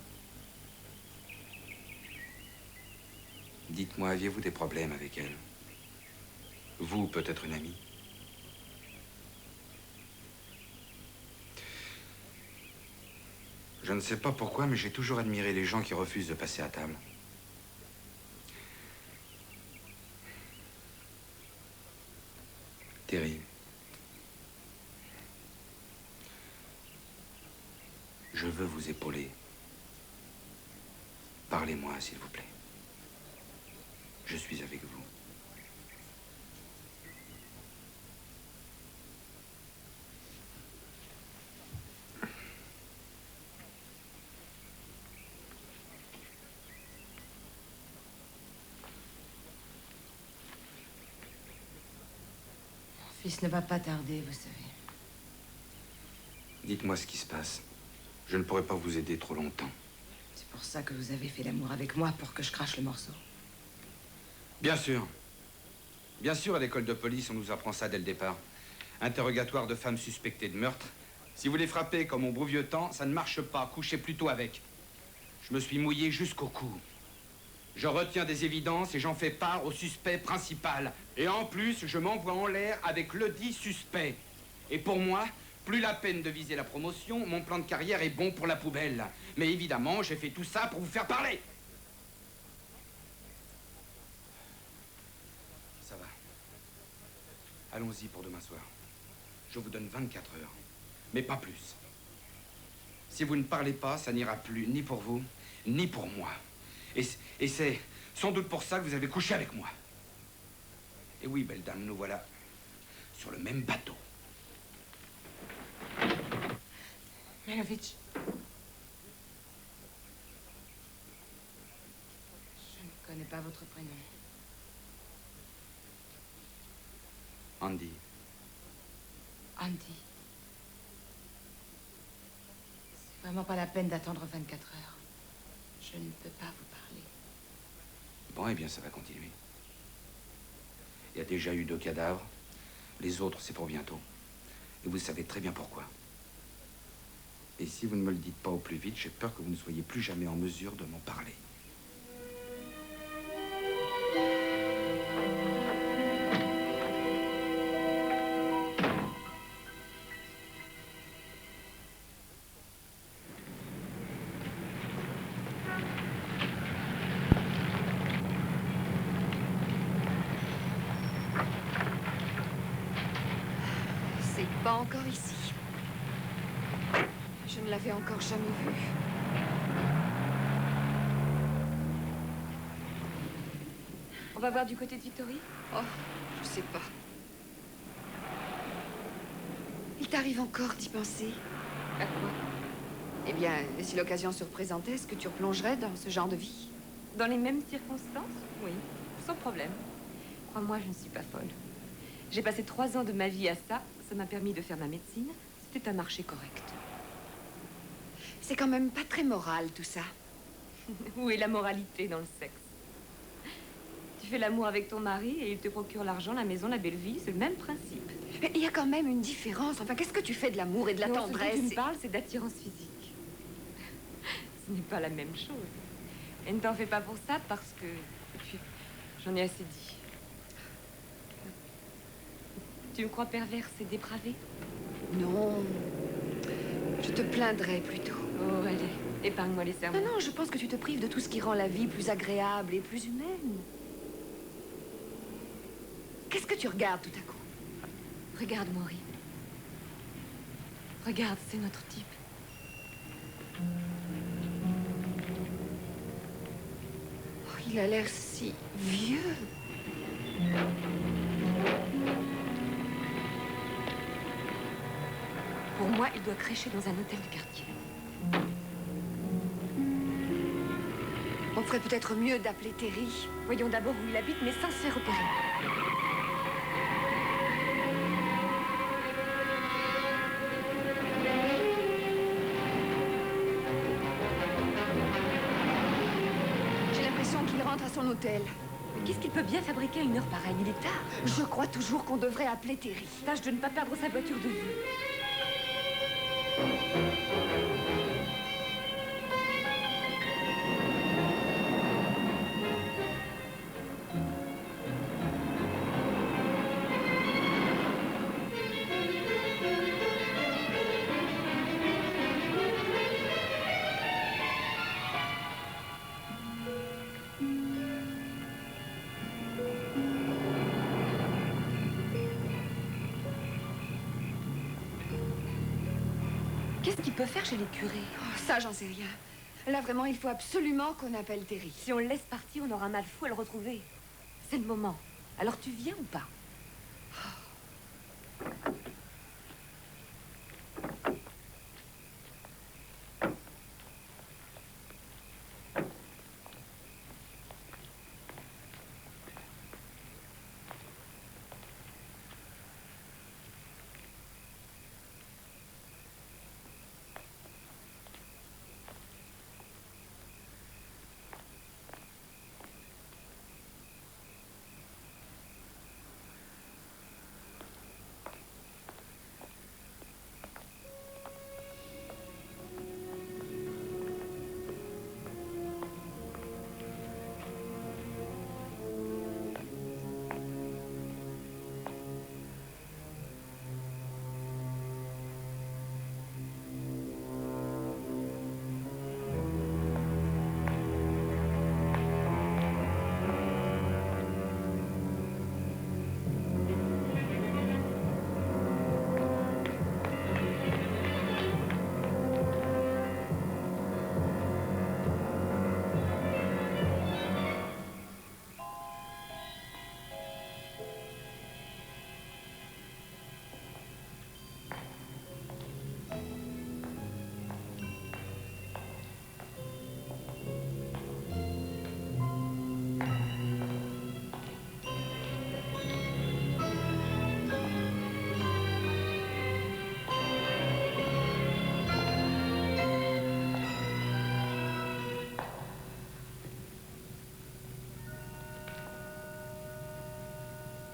Speaker 25: Dites-moi, aviez-vous des problèmes avec elle? Vous, peut-être une amie? Je ne sais pas pourquoi, mais j'ai toujours admiré les gens qui refusent de passer à table. Terry. Je veux vous épauler. Parlez-moi, s'il vous plaît. Je suis avec vous.
Speaker 5: Mon fils ne va pas tarder, vous savez.
Speaker 25: Dites-moi ce qui se passe. Je ne pourrai pas vous aider trop longtemps.
Speaker 5: C'est pour ça que vous avez fait l'amour avec moi, pour que je crache le morceau.
Speaker 25: Bien sûr. Bien sûr, à l'école de police, on nous apprend ça dès le départ. Interrogatoire de femmes suspectées de meurtre. Si vous les frappez comme au beau vieux temps, ça ne marche pas. Couchez plutôt avec. Je me suis mouillé jusqu'au cou. Je retiens des évidences et j'en fais part au suspect principal. Et en plus, je m'envoie en l'air avec le dit suspect. Et pour moi, plus la peine de viser la promotion, mon plan de carrière est bon pour la poubelle. Mais évidemment, j'ai fait tout ça pour vous faire parler. Ça va. Allons-y pour demain soir. Je vous donne 24 heures, mais pas plus. Si vous ne parlez pas, ça n'ira plus ni pour vous, ni pour moi. Et c'est sans doute pour ça que vous avez couché avec moi. Et oui, belle dame, nous voilà sur le même bateau.
Speaker 5: Milovitch. Je ne connais pas votre prénom.
Speaker 25: Andy.
Speaker 5: Andy. C'est vraiment pas la peine d'attendre 24 heures. Je ne peux pas vous parler.
Speaker 25: Bon, eh bien, ça va continuer. Il y a déjà eu 2 cadavres. Les autres, c'est pour bientôt. Et vous savez très bien pourquoi. Et si vous ne me le dites pas au plus vite, j'ai peur que vous ne soyez plus jamais en mesure de m'en parler.
Speaker 15: C'est pas encore ici. Je ne l'avais encore jamais vu.
Speaker 3: On va voir du côté de Victory?
Speaker 15: Oh, je sais pas. Il t'arrive encore d'y penser?
Speaker 3: À quoi?
Speaker 15: Eh bien, si l'occasion se représentait, est-ce que tu replongerais dans ce genre de vie?
Speaker 3: Dans les mêmes circonstances? Oui, sans problème. Crois-moi, je ne suis pas folle. J'ai passé 3 ans de ma vie à ça. Ça m'a permis de faire ma médecine. C'était un marché correct.
Speaker 15: C'est quand même pas très moral, tout ça.
Speaker 3: Où est la moralité dans le sexe? Tu fais l'amour avec ton mari et il te procure l'argent, la maison, la belle vie. C'est le même principe.
Speaker 15: Mais il y a quand même une différence. Enfin, qu'est-ce que tu fais de l'amour et de la tendresse?
Speaker 3: Ce dont tu me parles, c'est d'attirance physique. Ce n'est pas la même chose. Et ne t'en fais pas pour ça parce que... J'en ai assez dit. Tu me crois perverse et dépravée?
Speaker 15: Non. Je te plaindrais plutôt.
Speaker 3: Oh, allez, épargne-moi les sermons.
Speaker 15: Non, je pense que tu te prives de tout ce qui rend la vie plus agréable et plus humaine. Qu'est-ce que tu regardes tout à coup?
Speaker 3: Regarde, Maureen. Regarde, c'est notre type.
Speaker 15: Oh, il a l'air si vieux.
Speaker 3: Pour moi, il doit crècher dans un hôtel de quartier.
Speaker 15: On ferait peut-être mieux d'appeler Terry.
Speaker 3: Voyons d'abord où il habite, mais sans se faire repérer.
Speaker 15: J'ai l'impression qu'il rentre à son hôtel.
Speaker 3: Mais qu'est-ce qu'il peut bien fabriquer à une heure pareille? Il est tard.
Speaker 15: Je crois toujours qu'on devrait appeler Terry.
Speaker 3: Tâche de ne pas perdre sa voiture de vue. Qu'est-ce qu'il peut faire chez les curés?
Speaker 9: Oh, ça, j'en sais rien. Là, vraiment, il faut absolument qu'on appelle Terry.
Speaker 3: Si on le laisse partir, on aura mal fou à le retrouver. C'est le moment. Alors tu viens ou pas?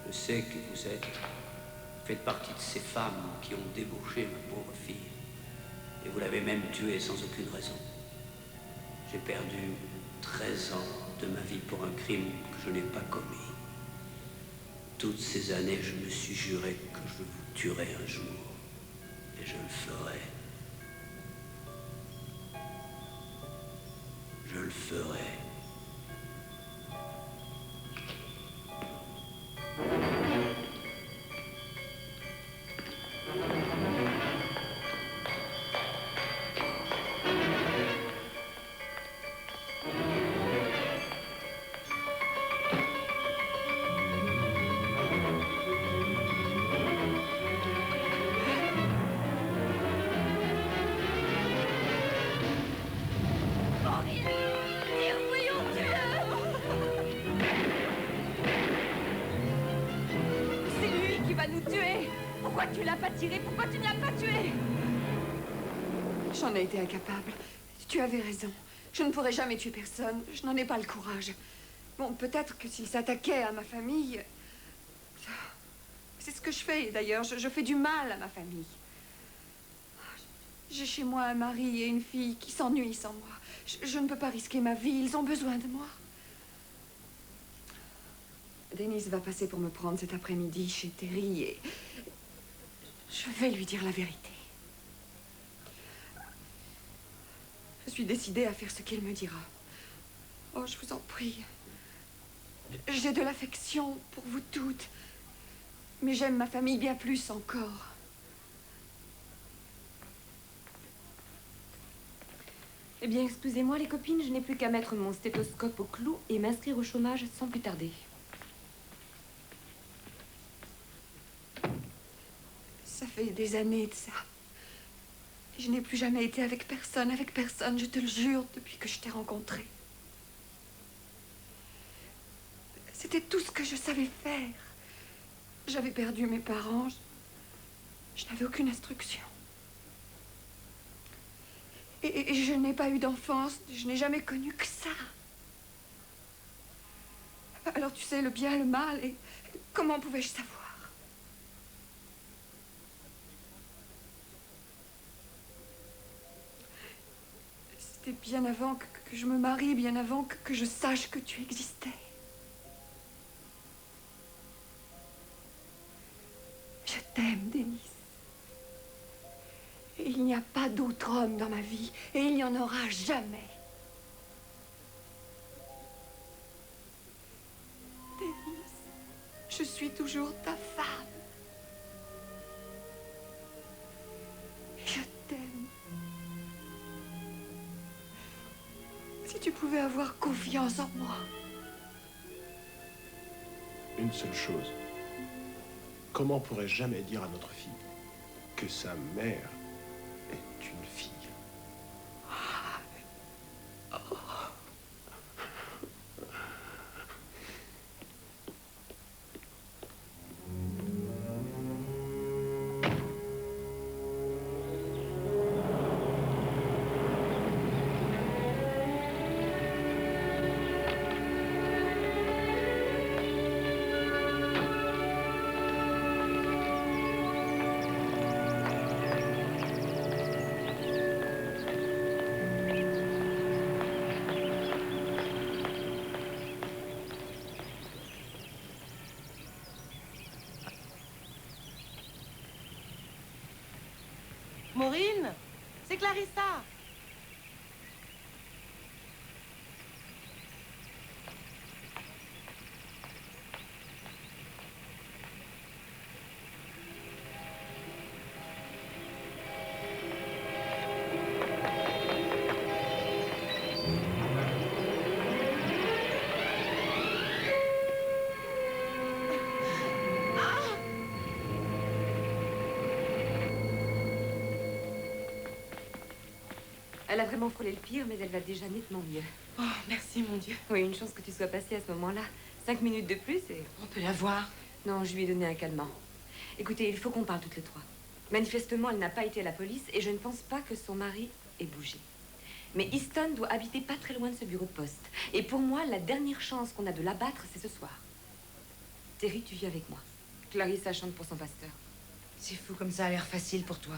Speaker 2: Je sais que vous faites partie de ces femmes qui ont débauché ma pauvre fille. Et vous l'avez même tuée sans aucune raison. J'ai perdu 13 ans de ma vie pour un crime que je n'ai pas commis. Toutes ces années, je me suis juré que je vous tuerais un jour. Et je le ferai. Je le ferai.
Speaker 3: Pourquoi tu l'as pas tiré? Pourquoi tu ne l'as pas tué?
Speaker 9: J'en ai été incapable. Tu avais raison. Je ne pourrais jamais tuer personne. Je n'en ai pas le courage. Bon, peut-être que s'il s'attaquait à ma famille... C'est ce que je fais, d'ailleurs. Je fais du mal à ma famille. J'ai chez moi un mari et une fille qui s'ennuient sans moi. Je ne peux pas risquer ma vie. Ils ont besoin de moi. Denise va passer pour me prendre cet après-midi chez Terry et... je vais lui dire la vérité. Je suis décidée à faire ce qu'il me dira. Oh, je vous en prie. J'ai de l'affection pour vous toutes. Mais j'aime ma famille bien plus encore.
Speaker 3: Eh bien, excusez-moi les copines, je n'ai plus qu'à mettre mon stéthoscope au clou et m'inscrire au chômage sans plus tarder.
Speaker 9: Ça fait des années de ça. Je n'ai plus jamais été avec personne, je te le jure, depuis que je t'ai rencontré. C'était tout ce que je savais faire. J'avais perdu mes parents. Je n'avais aucune instruction. Et je n'ai pas eu d'enfance. Je n'ai jamais connu que ça. Alors tu sais, le bien, le mal, et comment pouvais-je savoir? C'était bien avant que je me marie, bien avant que je sache que tu existais. Je t'aime, Denise. Et il n'y a pas d'autre homme dans ma vie, et il n'y en aura jamais. Denise, je suis toujours ta femme. Je t'aime. Si tu pouvais avoir confiance en moi.
Speaker 6: Une seule chose. Comment pourrais-je jamais dire à notre fille que sa mère est une fille?
Speaker 4: Maureen, c'est Clarissa.
Speaker 3: Elle a vraiment frôlé le pire, mais elle va déjà nettement mieux.
Speaker 4: Oh, merci, mon Dieu.
Speaker 3: Oui, une chance que tu sois passée à ce moment-là. 5 minutes de plus et...
Speaker 4: On peut la voir?
Speaker 3: Non, je lui ai donné un calmant. Écoutez, il faut qu'on parle toutes les trois. Manifestement, elle n'a pas été à la police et je ne pense pas que son mari ait bougé. Mais Easton doit habiter pas très loin de ce bureau de poste. Et pour moi, la dernière chance qu'on a de l'abattre, c'est ce soir. Terry, tu viens avec moi. Clarissa chante pour son pasteur.
Speaker 5: C'est fou comme ça a l'air facile pour toi.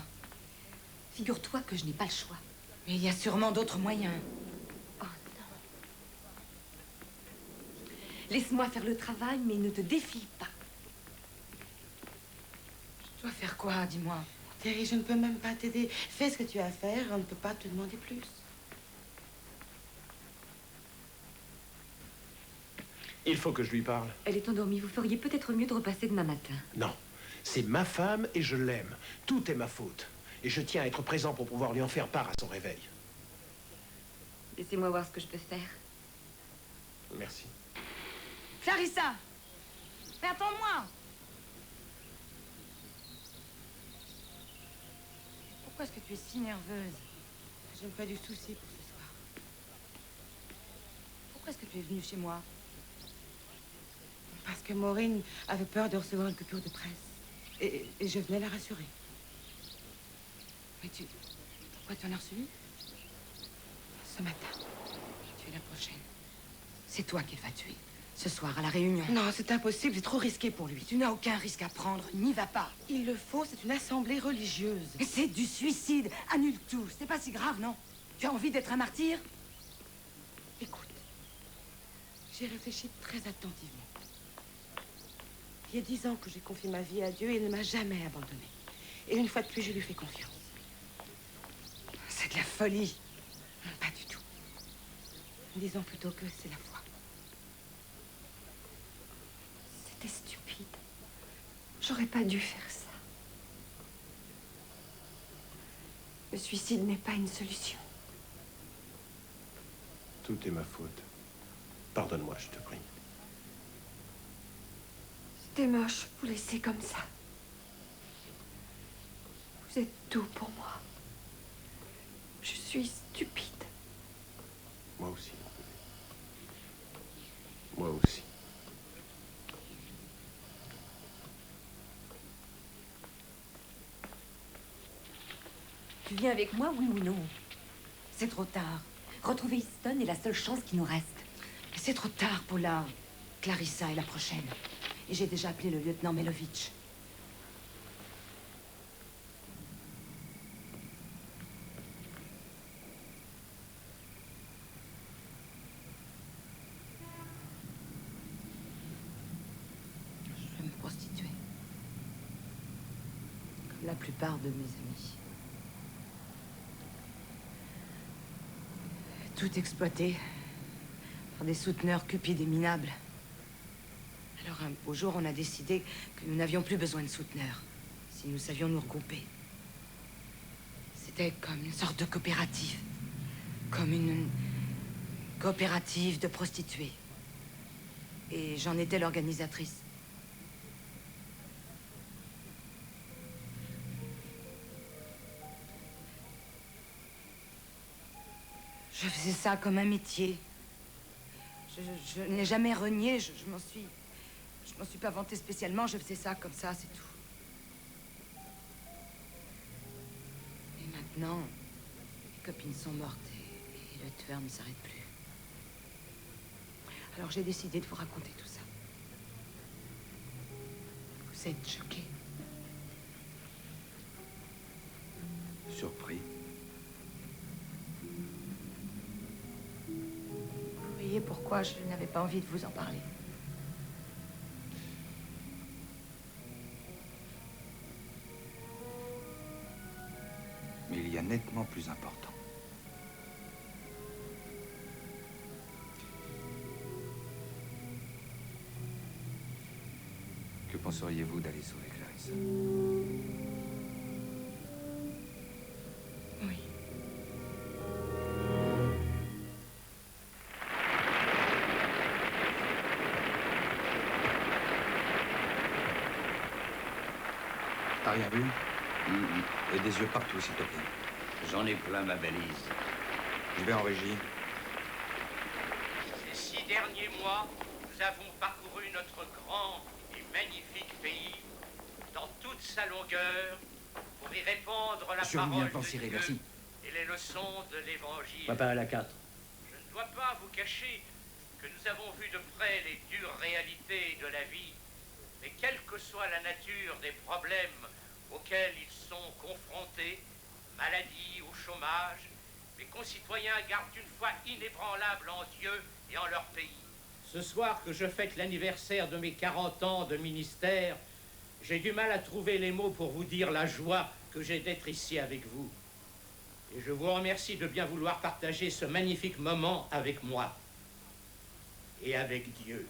Speaker 3: Figure-toi que je n'ai pas le choix.
Speaker 5: Mais il y a sûrement d'autres moyens.
Speaker 3: Oh non. Laisse-moi faire le travail, mais ne te défie pas.
Speaker 5: Je dois faire quoi, dis-moi?
Speaker 4: Terry, je ne peux même pas t'aider. Fais ce que tu as à faire, on ne peut pas te demander plus.
Speaker 6: Il faut que je lui parle.
Speaker 3: Elle est endormie. Vous feriez peut-être mieux de repasser demain matin.
Speaker 6: Non, c'est ma femme et je l'aime. Tout est ma faute. Et je tiens à être présent pour pouvoir lui en faire part à son réveil.
Speaker 3: Laissez-moi voir ce que je peux faire.
Speaker 6: Merci.
Speaker 5: Clarissa! Mais attends-moi! Pourquoi est-ce que tu es si nerveuse?
Speaker 4: Je n'ai pas du souci pour ce soir.
Speaker 5: Pourquoi est-ce que tu es venue chez moi?
Speaker 4: Parce que Maureen avait peur de recevoir une coupure de presse. Et je venais la rassurer.
Speaker 5: Mais pourquoi tu en as reçu une?
Speaker 4: Ce matin.
Speaker 5: Tu es la prochaine. C'est toi qui vas tuer. Ce soir, à la réunion.
Speaker 4: Non, c'est impossible, c'est trop risqué pour lui.
Speaker 5: Tu n'as aucun risque à prendre, n'y va pas.
Speaker 4: Il le faut, c'est une assemblée religieuse.
Speaker 5: Mais c'est du suicide, annule tout. C'est pas si grave, non? Tu as envie d'être un martyr?
Speaker 4: Écoute, j'ai réfléchi très attentivement. Il y a 10 ans que j'ai confié ma vie à Dieu et il ne m'a jamais abandonnée. Et une fois de plus, je lui fais confiance.
Speaker 5: C'est de la folie.
Speaker 4: Non, pas du tout. Disons plutôt que c'est la foi.
Speaker 9: C'était stupide. J'aurais pas dû faire ça. Le suicide n'est pas une solution.
Speaker 6: Tout est ma faute. Pardonne-moi, je te prie.
Speaker 9: C'était moche, vous laisser comme ça. Vous êtes tout pour moi. Je suis stupide.
Speaker 6: Moi aussi. Moi aussi.
Speaker 3: Tu viens avec moi, oui ou non? C'est trop tard. Retrouver Easton est la seule chance qui nous reste.
Speaker 5: Mais c'est trop tard, Paula. Clarissa est la prochaine. Et j'ai déjà appelé le lieutenant Melovitch. Je vais me prostituer. Comme la plupart de mes amis. Tout exploité par des souteneurs cupides et minables. Alors, un beau jour, on a décidé que nous n'avions plus besoin de souteneurs, si nous savions nous regrouper. C'était comme une sorte de coopérative, comme une coopérative de prostituées. Et j'en étais l'organisatrice. Je faisais ça comme un métier. Je n'ai jamais renié, je m'en suis pas vantée spécialement, je faisais ça comme ça, c'est tout. Et maintenant, mes copines sont mortes et le tueur ne s'arrête plus. Alors j'ai décidé de vous raconter tout ça. Vous êtes choqués?
Speaker 25: Surpris.
Speaker 5: Vous voyez pourquoi je n'avais pas envie de vous en parler.
Speaker 25: Mais il y a nettement plus important. Que penseriez-vous d'aller sauver Clarissa?
Speaker 5: Oui.
Speaker 25: T'as rien vu? Et des yeux partout, s'il te plaît.
Speaker 11: J'en ai plein ma valise.
Speaker 25: Je vais en régie.
Speaker 18: Ces 6 derniers mois, nous avons parcouru notre grand et magnifique pays dans toute sa longueur pour y répandre la parole de Dieu
Speaker 11: merci.
Speaker 18: et les leçons de l'Évangile.
Speaker 2: Papa à la 4.
Speaker 18: Je ne dois pas vous cacher que nous avons vu de près les dures réalités de la vie, mais quelle que soit la nature des problèmes auxquels ils sont confrontés, maladie ou chômage, mes concitoyens gardent une foi inébranlable en Dieu et en leur pays. Ce soir que je fête l'anniversaire de mes 40 ans de ministère, j'ai du mal à trouver les mots pour vous dire la joie que j'ai d'être ici avec vous. Et je vous remercie de bien vouloir partager ce magnifique moment avec moi et avec Dieu.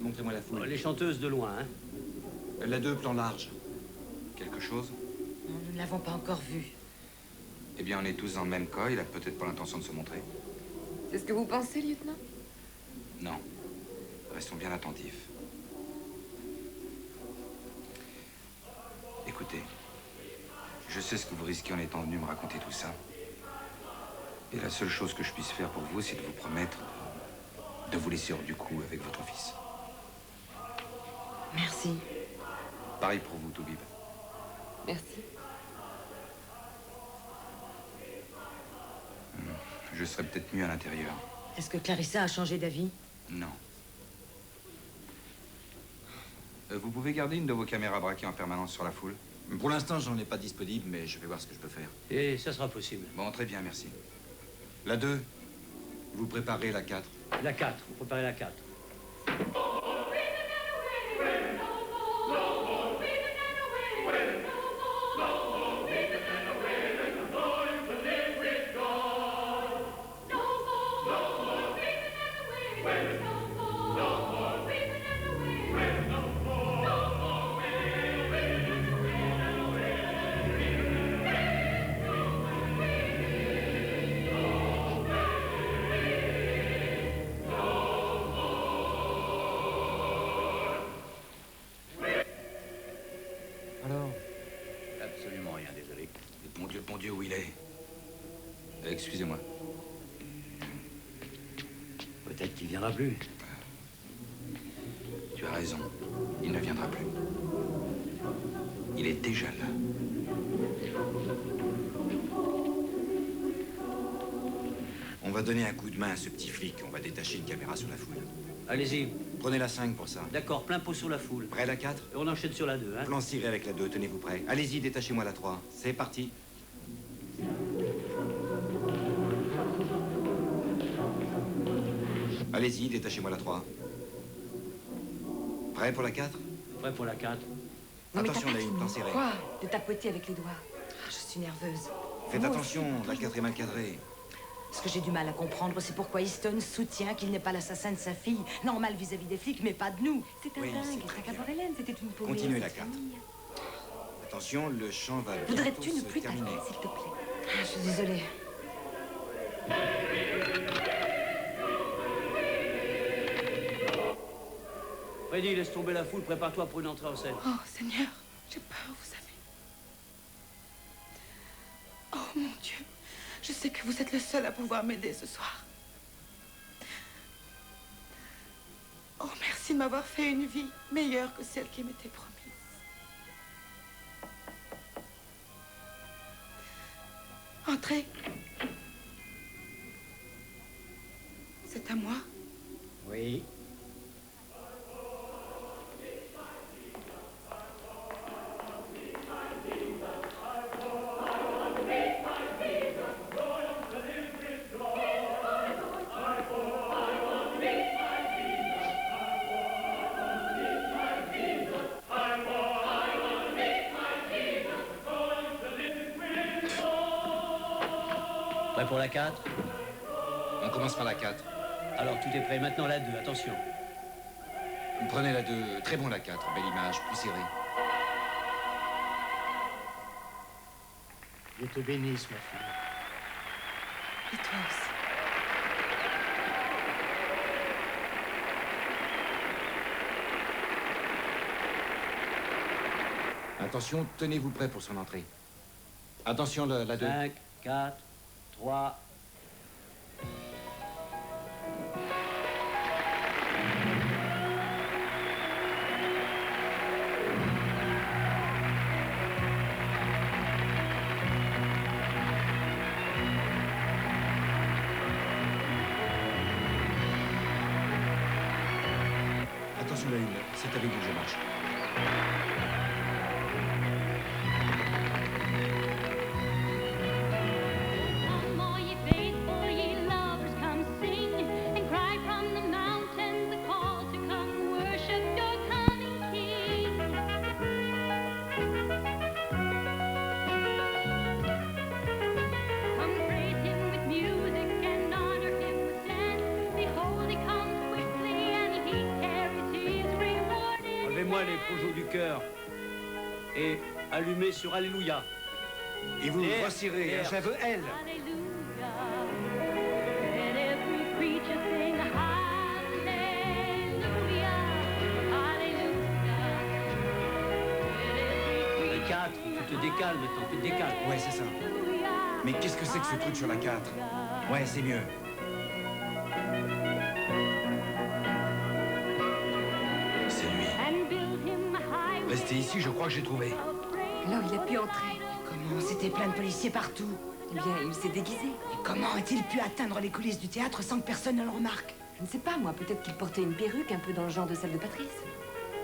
Speaker 25: Montrez-moi la foule.
Speaker 2: Les chanteuses de loin, hein.
Speaker 25: La 2, plan large. Quelque chose?
Speaker 5: Nous ne l'avons pas encore vu.
Speaker 25: Eh bien, on est tous dans le même cas. Il a peut-être pas l'intention de se montrer.
Speaker 3: C'est ce que vous pensez, lieutenant?
Speaker 25: Non. Restons bien attentifs. Écoutez, je sais ce que vous risquez en étant venu me raconter tout ça. Et la seule chose que je puisse faire pour vous, c'est de vous promettre de vous laisser hors du coup avec votre fils.
Speaker 5: Merci.
Speaker 25: Pareil pour vous, Toubib.
Speaker 3: Merci.
Speaker 25: Je serais peut-être mieux à l'intérieur.
Speaker 5: Est-ce que Clarissa a changé d'avis?
Speaker 25: Non. Vous pouvez garder une de vos caméras braquées en permanence sur la foule?
Speaker 11: Pour l'instant, j'en ai pas disponible, mais je vais voir ce que je peux faire.
Speaker 2: Et ça sera possible.
Speaker 25: Bon, très bien, merci. La 2, vous préparez la 4.
Speaker 2: La 4, vous préparez la 4.
Speaker 25: Mon Dieu, où il est? Excusez-moi.
Speaker 2: Peut-être qu'il viendra plus.
Speaker 25: Tu as raison. Il ne viendra plus. Il est déjà là. On va donner un coup de main à ce petit flic. On va détacher une caméra sur la foule.
Speaker 2: Allez-y.
Speaker 25: Prenez la 5 pour ça.
Speaker 2: D'accord, plein pot sur la foule.
Speaker 25: Prêt la 4?
Speaker 2: Et on enchaîne sur la 2, hein.
Speaker 25: Plan ciré avec la 2, tenez-vous prêts. Allez-y, détachez-moi la 3. C'est parti. Allez-y, détachez-moi la 3. Prêt pour la 4?
Speaker 2: Prêt pour la 4.
Speaker 5: Non, mais
Speaker 25: attention,
Speaker 5: t'as pas
Speaker 25: Naïm,
Speaker 5: dit
Speaker 25: plan serré.
Speaker 5: quoi de tapoter avec les doigts? Ah, je suis nerveuse.
Speaker 25: Faites
Speaker 5: Moi
Speaker 25: attention,
Speaker 5: aussi,
Speaker 25: la 4 est mal cadrée.
Speaker 5: Ce que j'ai du mal à comprendre, c'est pourquoi Easton soutient qu'il n'est pas l'assassin de sa fille. Normal vis-à-vis des flics, mais pas de nous.
Speaker 9: C'est un dingue, Tracaborellen, c'était une pauvre.
Speaker 25: Continuez la carte. Attention, le champ va bientôt
Speaker 9: Voudrais-tu ne
Speaker 25: se
Speaker 9: plus
Speaker 25: terminer.
Speaker 9: t'arrêter, s'il te plaît?
Speaker 5: Ah, je suis désolée.
Speaker 2: Freddy, laisse tomber la foule, prépare-toi pour une entrée en scène.
Speaker 4: Oh, Seigneur, j'ai peur, vous savez. Oh, mon Dieu, je sais que vous êtes le seul à pouvoir m'aider ce soir. Oh, merci de m'avoir fait une vie meilleure que celle qui m'était promise. Entrez. C'est à moi?
Speaker 12: Oui.
Speaker 2: Prêt pour la 4?
Speaker 25: On commence par la 4.
Speaker 2: Alors tout est prêt, maintenant la 2, attention.
Speaker 25: Prenez la 2. Très bon la 4. Belle image, plus serrée.
Speaker 12: Dieu te bénisse, ma fille.
Speaker 4: Et toi aussi.
Speaker 25: Attention, tenez-vous prêt pour son entrée. Attention, la 2.
Speaker 2: 5, 4, 3...
Speaker 25: Attention la 1, c'est avec vous que je marche.
Speaker 19: Come, all ye faithful, ye lovers, come sing and cry from the mountains the call to come worship your coming King. Come praise him with music and honor him with dance. Behold, he comes quickly and he carries his reward in
Speaker 2: Enlevez-moi les projets du cœur et allumez sur Alléluia.
Speaker 25: Et vous
Speaker 2: Air,
Speaker 25: resserrez,
Speaker 2: air.
Speaker 25: je la veux elle.
Speaker 19: Let every creature sing hallelujah, hallelujah.
Speaker 2: La 4, tu te décales maintenant, tu te décales.
Speaker 25: Ouais, c'est ça. Mais qu'est-ce que c'est que ce truc sur la 4? Ouais, c'est mieux. C'est lui.
Speaker 19: And build him a highway.
Speaker 25: Restez ici, je crois que j'ai trouvé.
Speaker 9: Alors il a pu entrer.
Speaker 5: Comment? C'était plein de policiers partout.
Speaker 9: Eh bien, il s'est déguisé.
Speaker 5: Et comment a-t-il pu atteindre les coulisses du théâtre sans que personne ne le remarque?
Speaker 9: Je ne sais pas, moi. Peut-être qu'il portait une perruque un peu dans le genre de celle de Patrice.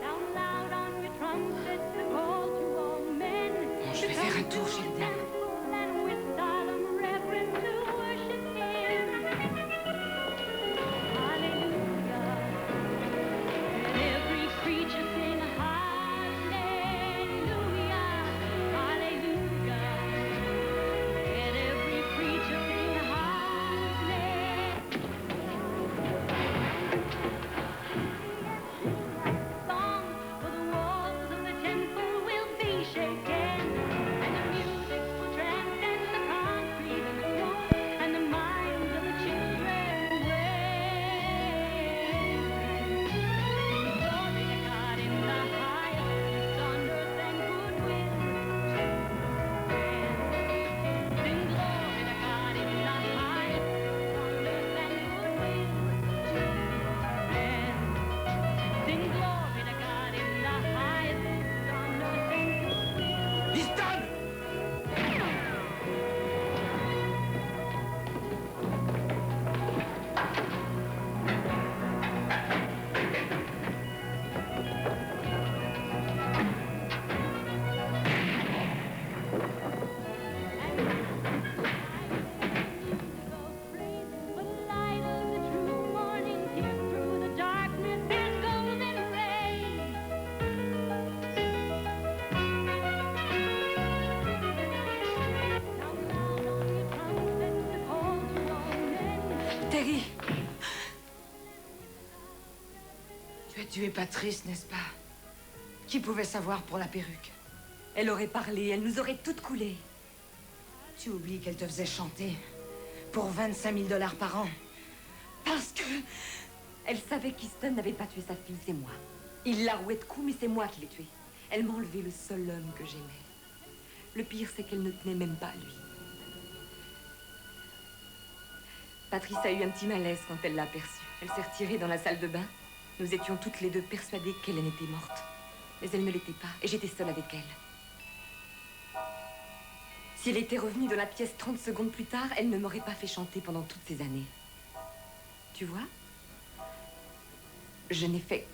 Speaker 19: Sound loud on your trumpets, the call to all men.
Speaker 5: Bon, je vais faire un tour chez le diable.
Speaker 19: And with solemn reverence to worship him. Hallelujah. Let every creature sing hallelujah, hallelujah. Let every creature sing hallelujah. Song, for the walls of the temple will be shaken, and the music will
Speaker 5: tué Patrice, n'est-ce pas? Qui pouvait savoir pour la perruque?
Speaker 3: Elle aurait parlé, elle nous aurait toutes coulées.
Speaker 5: Tu oublies qu'elle te faisait chanter pour 25 000 $ par an. Parce que...
Speaker 3: Elle savait qu'Easton n'avait pas tué sa fille, c'est moi. Il l'a rouée de coups, mais c'est moi qui l'ai tuée. Elle m'a enlevé le seul homme que j'aimais. Le pire, c'est qu'elle ne tenait même pas à lui. Patrice a eu un petit malaise quand elle l'a aperçue. Elle s'est retirée dans la salle de bain. Nous étions toutes les deux persuadées qu'elle en était morte. Mais elle ne l'était pas, et j'étais seule avec elle. Si elle était revenue dans la pièce 30 secondes plus tard, elle ne m'aurait pas fait chanter pendant toutes ces années. Tu vois? Je n'ai fait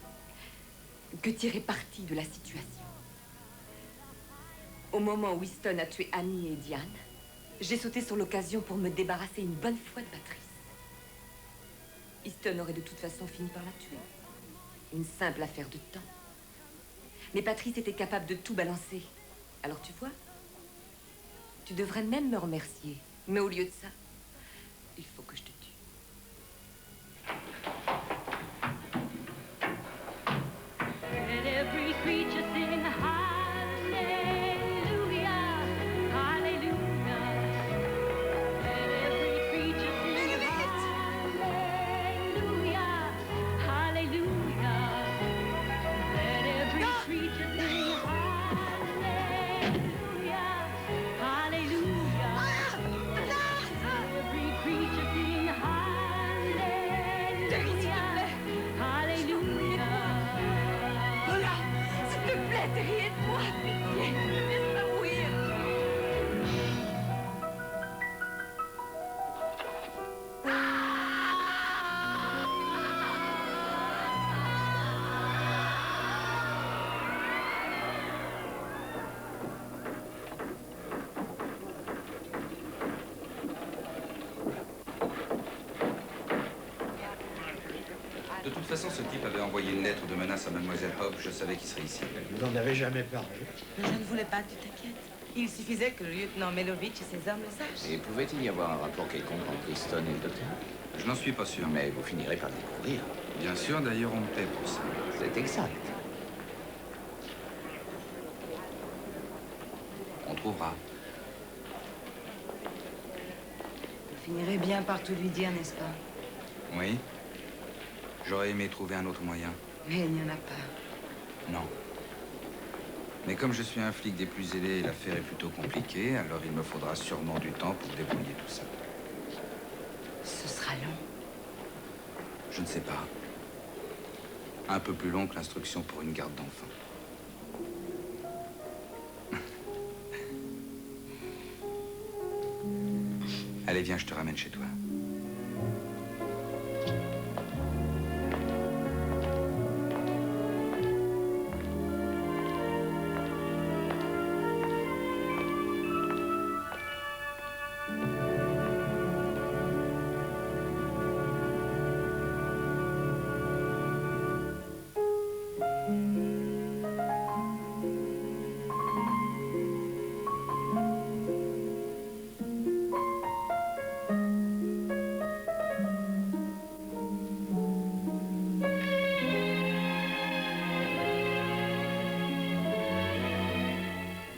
Speaker 3: que tirer parti de la situation. Au moment où Easton a tué Annie et Diane, j'ai sauté sur l'occasion pour me débarrasser une bonne fois de Patrice. Easton aurait de toute façon fini par la tuer. Une simple affaire de temps. Mais Patrice était capable de tout balancer. Alors tu vois, tu devrais même me remercier. Mais au lieu de ça, il faut que je te tue.
Speaker 19: Let every creature sing hallelujah, hallelujah. Let every creature sing hallelujah, hallelujah. Let every creature sing hallelujah, hallelujah. Let every creature sing hallelujah, hallelujah.
Speaker 3: Lola, s'il te plaît, Terry, aide-moi, pitié, ne me laisse pas mourir.
Speaker 25: De toute façon, ce type avait envoyé une lettre de menace à Mademoiselle Hobbs. Je savais qu'il serait ici.
Speaker 12: Vous n'en avez jamais parlé.
Speaker 4: Je ne voulais pas que tu t'inquiètes. Il suffisait que le lieutenant Melovitch et ses hommes le sachent.
Speaker 10: Et pouvait-il y avoir un rapport quelconque entre Easton et le docteur?
Speaker 25: Je n'en suis pas sûr.
Speaker 10: Mais vous finirez par le découvrir.
Speaker 25: Bien sûr, d'ailleurs, on me paie pour ça.
Speaker 10: C'est exact.
Speaker 25: On trouvera.
Speaker 5: Vous finirez bien par tout lui dire, n'est-ce pas?
Speaker 25: Oui. J'aurais aimé trouver un autre moyen.
Speaker 5: Mais il n'y en a pas.
Speaker 25: Non. Mais comme je suis un flic des plus ailés et l'affaire est plutôt compliquée, alors il me faudra sûrement du temps pour débrouiller tout ça.
Speaker 5: Ce sera long.
Speaker 25: Je ne sais pas. Un peu plus long que l'instruction pour une garde d'enfants. Allez, viens, je te ramène chez toi.